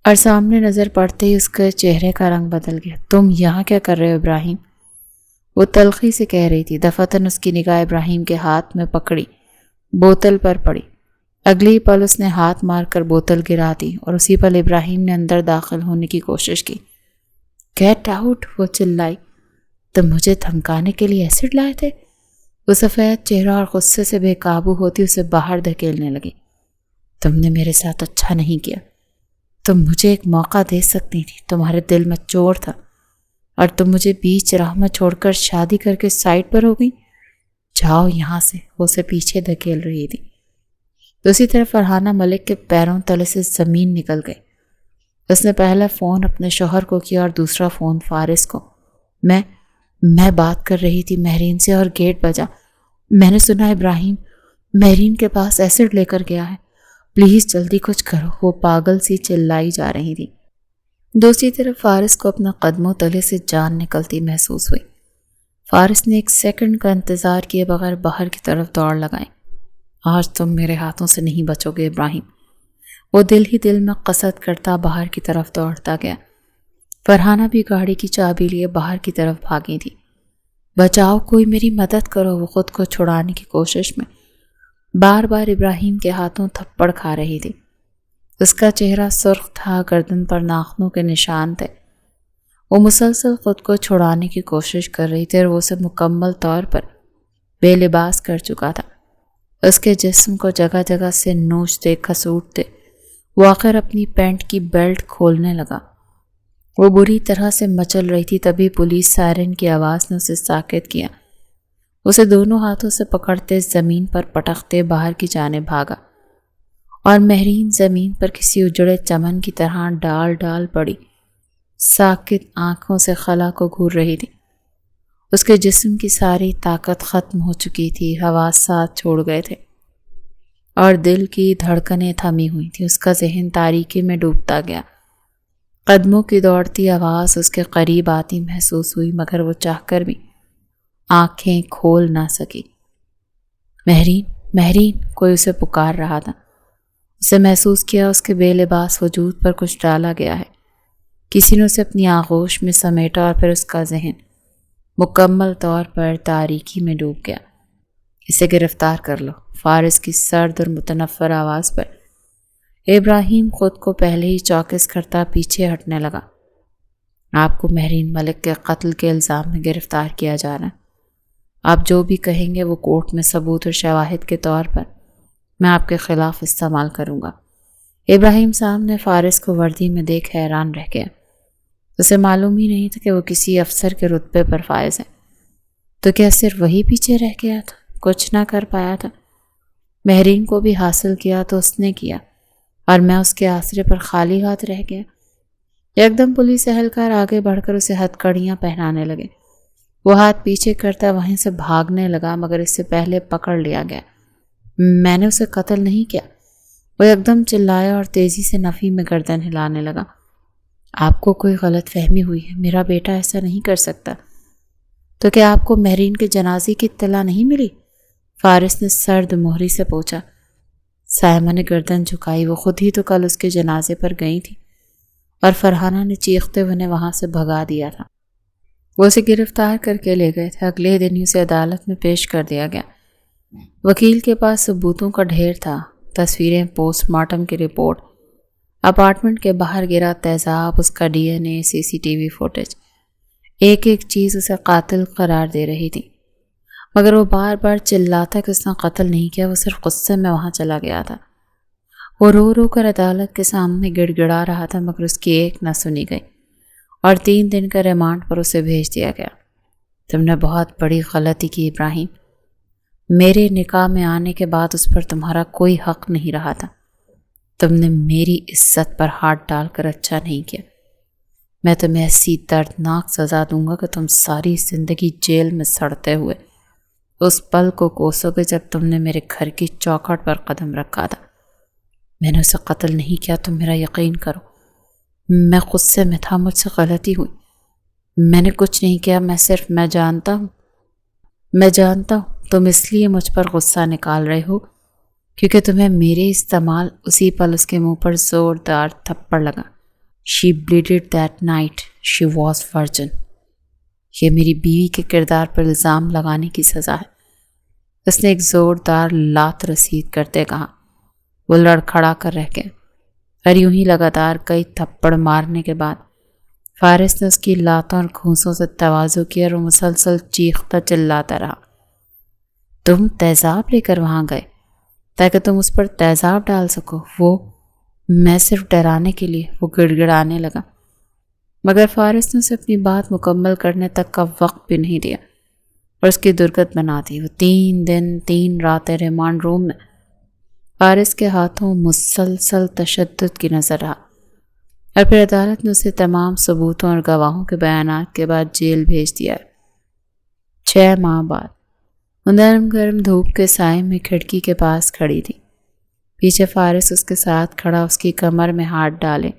اور سامنے نظر پڑتے ہی اس کے چہرے کا رنگ بدل گیا۔ تم یہاں کیا کر رہے ہو ابراہیم؟ وہ تلخی سے کہہ رہی تھی۔ دفعتاً اس کی نگاہ ابراہیم کے ہاتھ میں پکڑی بوتل پر پڑی۔ اگلی پل اس نے ہاتھ مار کر بوتل گرا دی، اور اسی پل ابراہیم نے اندر داخل ہونے کی کوشش کی۔ Get out! وہ چلائی۔ تم مجھے دھمکانے کے لیے ایسڈ لائے تھے؟ وہ سفید چہرہ اور غصے سے بے قابو ہوتی اسے باہر دھکیلنے لگی۔ تم نے میرے ساتھ اچھا نہیں کیا، تم مجھے ایک موقع دے سکتی تھی، تمہارے دل میں چور تھا، اور تم مجھے بیچ راہ میں چھوڑ کر شادی کر کے سائڈ پر ہو گئی۔ جاؤ یہاں سے، وہ اسے پیچھے دھکیل رہی تھی۔ دوسری طرف فرحانہ ملک کے پیروں تلے سے زمین نکل گئی۔ اس نے پہلا فون اپنے شوہر کو کیا اور دوسرا فون فارس کو۔ میں بات کر رہی تھی مہرین سے اور گیٹ بجا۔ میں نے سنا ابراہیم مہرین کے پاس ایسڈ لے کر گیا ہے، پلیز جلدی کچھ کرو۔ وہ پاگل سی چلائی جا رہی تھی۔ دوسری طرف فارس کو اپنا قدموں تلے سے جان نکلتی محسوس ہوئی۔ فارس نے ایک سیکنڈ کا انتظار کیے بغیر باہر کی طرف دوڑ لگائی۔ آج تم میرے ہاتھوں سے نہیں بچو گے ابراہیم۔ وہ دل ہی دل میں قصد کرتا باہر کی طرف دوڑتا گیا۔ فرحانہ بھی گاڑی کی چابی لیے باہر کی طرف بھاگی تھی۔ بچاؤ، کوئی میری مدد کرو! وہ خود کو چھڑانے کی کوشش میں بار بار ابراہیم کے ہاتھوں تھپڑ کھا رہی تھی۔ اس کا چہرہ سرخ تھا، گردن پر ناخنوں کے نشان تھے۔ وہ مسلسل خود کو چھڑانے کی کوشش کر رہی تھی اور وہ اسے مکمل طور پر بے لباس کر چکا تھا۔ اس کے جسم کو جگہ جگہ سے نوچتے کھسوٹتے وہ آخر اپنی پینٹ کی بیلٹ کھولنے لگا۔ وہ بری طرح سے مچل رہی تھی، تبھی پولیس سائرن کی آواز نے اسے ساکت کیا۔ اسے دونوں ہاتھوں سے پکڑتے زمین پر پٹکتے باہر کی جانب بھاگا اور مہرین زمین پر کسی اجڑے چمن کی طرح ڈال ڈال پڑی ساکت آنکھوں سے خلا کو گھور رہی تھی۔ اس کے جسم کی ساری طاقت ختم ہو چکی تھی، حواسات چھوڑ گئے تھے اور دل کی دھڑکنیں تھمی ہوئی تھیں۔ اس کا ذہن تاریکی میں ڈوبتا گیا۔ قدموں کی دوڑتی آواز اس کے قریب آتی محسوس ہوئی، مگر وہ چاہ کر بھی آنکھیں کھول نہ سکی۔ مہرین، مہرین، کوئی اسے پکار رہا تھا۔ اسے محسوس کیا اس کے بے لباس وجود پر کچھ ڈالا گیا ہے۔ کسی نے اسے اپنی آغوش میں سمیٹا اور پھر اس کا ذہن مکمل طور پر تاریکی میں ڈوب گیا۔ اسے گرفتار کر لو، فارس کی سرد اور متنفر آواز پر ابراہیم خود کو پہلے ہی چوکس کرتا پیچھے ہٹنے لگا۔ آپ کو مہرین ملک کے قتل کے الزام میں گرفتار کیا جا رہا ہے۔ آپ جو بھی کہیں گے وہ کورٹ میں ثبوت اور شواہد کے طور پر میں آپ کے خلاف استعمال کروں گا۔ ابراہیم سامنے فارس کو وردی میں دیکھ حیران رہ گیا۔ اسے معلوم ہی نہیں تھا کہ وہ کسی افسر کے رتبے پر فائز ہے۔ تو کیا صرف وہی پیچھے رہ گیا تھا، کچھ نہ کر پایا تھا؟ مہرین کو بھی حاصل کیا تو اس نے کیا، اور میں اس کے آسرے پر خالی ہاتھ رہ گیا۔ یکدم پولیس اہلکار آگے بڑھ کر اسے ہتھ کڑیاں پہنانے لگے۔ وہ ہاتھ پیچھے کرتا وہیں سے بھاگنے لگا، مگر اس سے پہلے پکڑ لیا گیا۔ میں نے اسے قتل نہیں کیا، وہ یکدم چلایا اور تیزی سے نفی میں گردن ہلانے لگا۔ آپ کو کوئی غلط فہمی ہوئی ہے، میرا بیٹا ایسا نہیں کر سکتا۔ تو کیا آپ کو مہرین کے جنازے کی اطلاع نہیں ملی؟ فارس نے سرد مہری سے پوچھا۔ سائمہ نے گردن جھکائی۔ وہ خود ہی تو کل اس کے جنازے پر گئی تھی اور فرحانہ نے چیختے ہوئے وہاں سے بھگا دیا تھا۔ وہ اسے گرفتار کر کے لے گئے تھے۔ اگلے دن ہی اسے عدالت میں پیش کر دیا گیا۔ وکیل کے پاس ثبوتوں کا ڈھیر تھا، تصویریں، پوسٹ مارٹم کی رپورٹ، اپارٹمنٹ کے باہر گرا تیزاب، اس کا ڈی این اے، سی سی ٹی وی فوٹیج، ایک ایک چیز اسے قاتل قرار دے رہی تھی۔ مگر وہ بار بار چلاتا کہ اس نے قتل نہیں کیا، وہ صرف غصے میں وہاں چلا گیا تھا۔ وہ رو رو کر عدالت کے سامنے گڑ گڑا رہا تھا، مگر اس کی ایک نہ سنی گئی اور 3 دن کا ریمانڈ پر اسے بھیج دیا گیا۔ تم نے بہت بڑی غلطی کی ابراہیم۔ میرے نکاح میں آنے کے بعد اس پر تمہارا کوئی حق نہیں رہا تھا۔ تم نے میری عزت پر ہاتھ ڈال کر اچھا نہیں کیا۔ میں تمہیں ایسی دردناک سزا دوں گا کہ تم ساری زندگی جیل میں سڑتے ہوئے اس پل کو کوسو گے جب تم نے میرے گھر کی چوکھٹ پر قدم رکھا تھا۔ میں نے اسے قتل نہیں کیا، تم میرا یقین کرو۔ میں غصے میں تھا، مجھ سے غلطی ہوئی۔ میں نے کچھ نہیں کیا، میں جانتا ہوں تم اس لیے مجھ پر غصہ نکال رہے ہو کیونکہ تمہیں میرے استعمال اسی پل اس کے منہ پر زوردار تھپڑ لگا۔ She bleeded that night. She was virgin. یہ میری بیوی کے کردار پر الزام لگانے کی سزا ہے، اس نے ایک زوردار لات رسید کرتے کہا۔ وہ لڑکھڑا کر رہ گیا اور یوں ہی لگاتار کئی تھپڑ مارنے کے بعد فارس نے اس کی لاتوں اور گھونسوں سے تواضع کیا اور وہ مسلسل چیختا چلاتا رہا۔ تم تیزاب لے کر وہاں گئے تاکہ تم اس پر تیزاب ڈال سکو؟ وہ میں صرف ڈرانے کے لیے، وہ گڑ گڑانے لگا، مگر فارس نے اسے اپنی بات مکمل کرنے تک کا وقت بھی نہیں دیا اور اس کی درگت بنا دی۔ وہ 3 دن 3 راتیں ریمانڈ روم میں فارس کے ہاتھوں مسلسل تشدد کی نظر رہا اور پھر عدالت نے اسے تمام ثبوتوں اور گواہوں کے بیانات کے بعد جیل بھیج دیا۔ 6 ماہ بعد وہ نرم گرم دھوپ کے سائے میں کھڑکی کے پاس کھڑی تھی۔ پیچھے فارس اس کے ساتھ کھڑا اس کی کمر میں ہاتھ ڈالے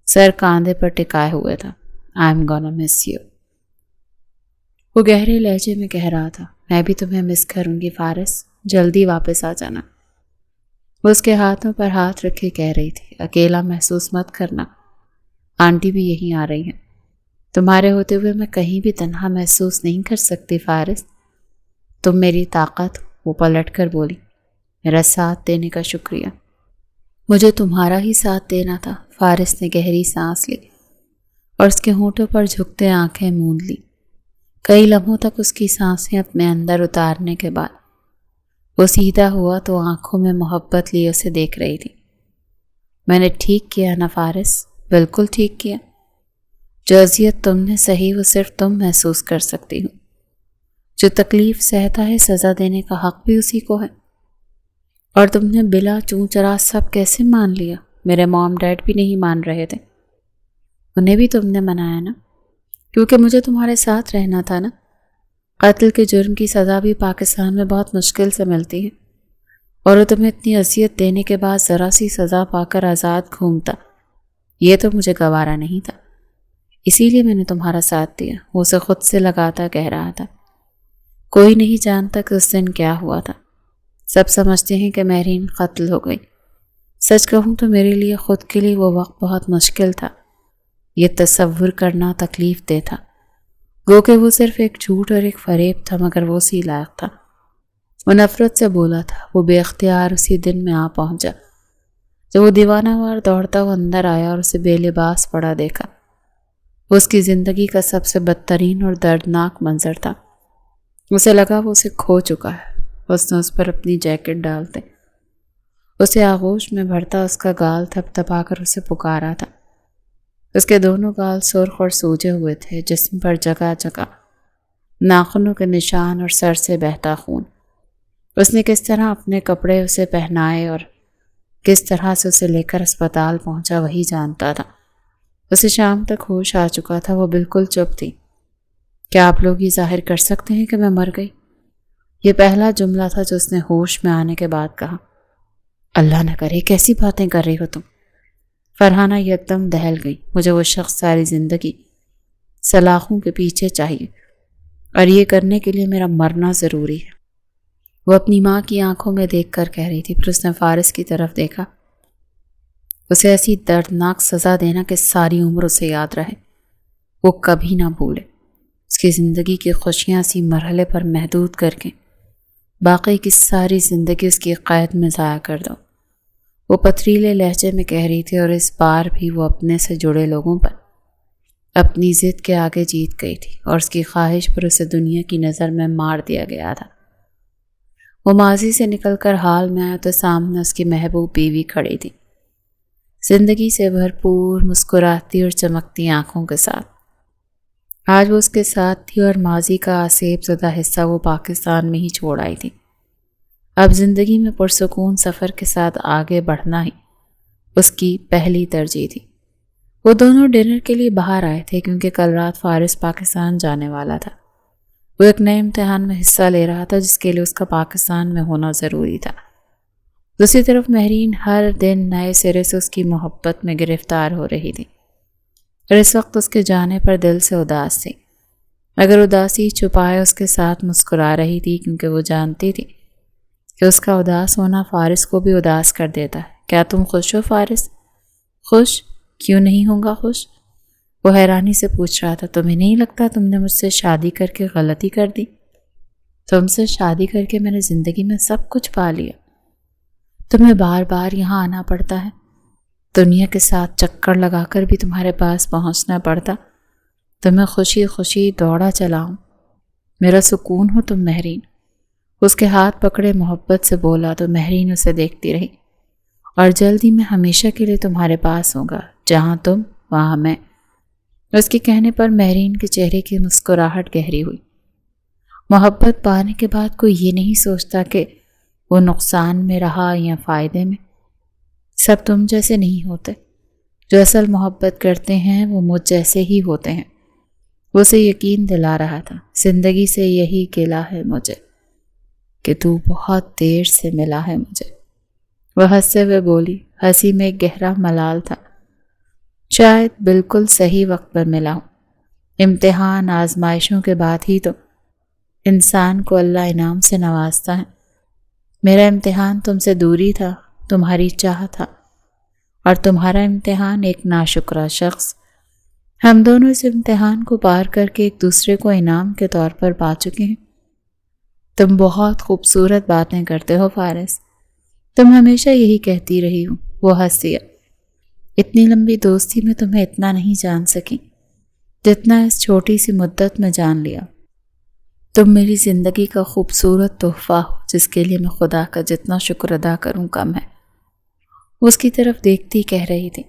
سر کاندھے پر ٹکائے ہوئے تھا۔ I'm gonna miss you. وہ گہرے لہجے میں کہہ رہا تھا، میں بھی تمہیں مس کروں گی فارس، جلدی واپس آ جانا۔ وہ اس کے ہاتھوں پر ہاتھ رکھے کہہ رہی تھی، اکیلا محسوس مت کرنا، آنٹی بھی یہیں آ رہی ہیں۔ تمہارے ہوتے ہوئے میں کہیں بھی تنہا محسوس نہیں کر سکتی فارس، تم میری طاقت۔ وہ پلٹ کر بولی، میرا ساتھ دینے کا شکریہ، مجھے تمہارا ہی ساتھ دینا تھا۔ فارس نے گہری سانس لی۔ اور اس کے ہونٹوں پر جھکتے آنکھیں موند لی۔ کئی لمحوں تک اس کی سانسیں اپنے اندر اتارنے کے بعد وہ سیدھا ہوا تو آنکھوں میں محبت لیے اسے دیکھ رہی تھی۔ میں نے ٹھیک کیا نا فارس، بالکل ٹھیک کیا۔ جو اذیت تم نے سہی وہ صرف تم محسوس کر سکتی ہو۔ جو تکلیف سہتا ہے سزا دینے کا حق بھی اسی کو ہے۔ اور تم نے بلا چوں چرا سب کیسے مان لیا؟ میرے موم ڈیڈ بھی نہیں مان رہے تھے، انہیں بھی تم نے منایا نا، کیونکہ مجھے تمہارے ساتھ رہنا تھا نا۔ قتل کے جرم کی سزا بھی پاکستان میں بہت مشکل سے ملتی ہے، اور وہ تمہیں اتنی اذیت دینے کے بعد ذرا سی سزا پا کر آزاد گھومتا، یہ تو مجھے گوارا نہیں تھا۔ اسی لیے میں نے تمہارا ساتھ دیا۔ وہ اسے خود سے لگاتا کہہ رہا تھا، کوئی نہیں جانتا کہ اس دن کیا ہوا تھا۔ سب سمجھتے ہیں کہ مہرین قتل ہو گئی۔ سچ کہوں تو میرے لیے خود کے لیے وہ وقت بہت مشکل تھا۔ یہ تصور کرنا تکلیف دہ تھا، گو کہ وہ صرف ایک جھوٹ اور ایک فریب تھا، مگر وہ اسی لائق تھا۔ وہ نفرت سے بولا تھا۔ وہ بے اختیار اسی دن میں آ پہنچا جب وہ دیوانہ وار دوڑتا ہوا اندر آیا اور اسے بے لباس پڑا دیکھا۔ وہ اس کی زندگی کا سب سے بدترین اور دردناک منظر تھا۔ اسے لگا وہ اسے کھو چکا ہے۔ اس نے اس پر اپنی جیکٹ ڈالتے اسے آغوش میں بھرتا اس کا گال تھپ تھپا کر اسے پکارا تھا۔ اس کے دونوں گال سرخ اور سوجے ہوئے تھے، جسم پر جگہ جگہ ناخنوں کے نشان اور سر سے بہتا خون۔ اس نے کس طرح اپنے کپڑے اسے پہنائے اور کس طرح سے اسے لے کر اسپتال پہنچا وہی جانتا تھا۔ اسے شام تک ہوش آ چکا تھا، وہ بالکل چپ تھی۔ کیا آپ لوگ یہ ظاہر کر سکتے ہیں کہ میں مر گئی؟ یہ پہلا جملہ تھا جو اس نے ہوش میں آنے کے بعد کہا۔ اللہ نہ کرے، کیسی باتیں کر رہی ہو تم؟ فرحانہ یکدم دہل گئی۔ مجھے وہ شخص ساری زندگی سلاخوں کے پیچھے چاہیے، اور یہ کرنے کے لیے میرا مرنا ضروری ہے۔ وہ اپنی ماں کی آنکھوں میں دیکھ کر کہہ رہی تھی۔ پھر اس نے فارس کی طرف دیکھا۔ اسے ایسی دردناک سزا دینا کہ ساری عمر اسے یاد رہے، وہ کبھی نہ بھولے۔ اس کی زندگی کی خوشیاں اسی مرحلے پر محدود کر کے باقی کی ساری زندگی اس کی قید میں ضائع کر دو۔ وہ پتھریلے لہجے میں کہہ رہی تھی، اور اس بار بھی وہ اپنے سے جڑے لوگوں پر اپنی ضد کے آگے جیت گئی تھی، اور اس کی خواہش پر اسے دنیا کی نظر میں مار دیا گیا تھا۔ وہ ماضی سے نکل کر حال میں آیا تو سامنے اس کی محبوب بیوی کھڑی تھی، زندگی سے بھرپور، مسکراتی اور چمکتی آنکھوں کے ساتھ۔ آج وہ اس کے ساتھ تھی، اور ماضی کا آسیب زدہ حصہ وہ پاکستان میں ہی چھوڑ آئی تھی۔ اب زندگی میں پرسکون سفر کے ساتھ آگے بڑھنا ہی اس کی پہلی ترجیح تھی۔ وہ دونوں ڈنر کے لیے باہر آئے تھے کیونکہ کل رات فارس پاکستان جانے والا تھا۔ وہ ایک نئے امتحان میں حصہ لے رہا تھا جس کے لیے اس کا پاکستان میں ہونا ضروری تھا۔ دوسری طرف مہرین ہر دن نئے سرے سے اس کی محبت میں گرفتار ہو رہی تھی، اور اس وقت اس کے جانے پر دل سے اداس تھی، مگر اداسی چھپائے اس کے ساتھ مسکرا رہی تھی، کیونکہ وہ جانتی تھی کہ اس کا اداس ہونا فارس کو بھی اداس کر دیتا ہے۔ کیا تم خوش ہو فارس؟ خوش؟ کیوں نہیں ہوں گا خوش؟ وہ حیرانی سے پوچھ رہا تھا۔ تمہیں نہیں لگتا تم نے مجھ سے شادی کر کے غلطی کر دی؟ تم سے شادی کر کے میں نے زندگی میں سب کچھ پا لیا، تمہیں بار بار یہاں آنا پڑتا ہے، دنیا کے ساتھ چکر لگا کر بھی تمہارے پاس پہنچنا پڑتا، تمہیں خوشی خوشی دوڑا چلاؤں، میرا سکون ہو تم مہرین۔ اس کے ہاتھ پکڑے محبت سے بولا تو مہرین اسے دیکھتی رہی۔ اور جلدی میں ہمیشہ کے لیے تمہارے پاس ہوں گا، جہاں تم وہاں میں۔ اس کے کہنے پر مہرین کے چہرے کی مسکراہٹ گہری ہوئی۔ محبت پانے کے بعد کوئی یہ نہیں سوچتا کہ وہ نقصان میں رہا یا فائدے میں۔ سب تم جیسے نہیں ہوتے، جو اصل محبت کرتے ہیں وہ مجھ جیسے ہی ہوتے ہیں۔ وہ اسے یقین دلا رہا تھا۔ زندگی سے یہی گلہ ہے مجھے کہ تو بہت دیر سے ملا ہے مجھے۔ وہ ہنستے ہوئے بولی، ہنسی میں ایک گہرا ملال تھا۔ شاید بالکل صحیح وقت پر ملا ہوں۔ امتحان آزمائشوں کے بعد ہی تو انسان کو اللہ انعام سے نوازتا ہے۔ میرا امتحان تم سے دوری تھا، تمہاری چاہ تھا، اور تمہارا امتحان ایک ناشکرا شخص۔ ہم دونوں اس امتحان کو پار کر کے ایک دوسرے کو انعام کے طور پر پا چکے ہیں۔ تم بہت خوبصورت باتیں کرتے ہو فارس، تم ہمیشہ یہی کہتی رہی ہو۔ وہ ہنس دیا۔ اتنی لمبی دوستی میں تمہیں اتنا نہیں جان سکی۔ جتنا اس چھوٹی سی مدت میں جان لیا۔ تم میری زندگی کا خوبصورت تحفہ ہو جس کے لیے میں خدا کا جتنا شکر ادا کروں کم ہے۔ اس کی طرف دیکھتی کہہ رہی تھی۔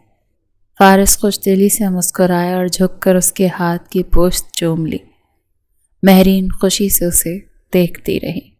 فارس خوش دلی سے مسکرایا اور جھک کر اس کے ہاتھ کی پوست چوم لی۔ مہرین خوشی سے اسے دیکھتی رہی۔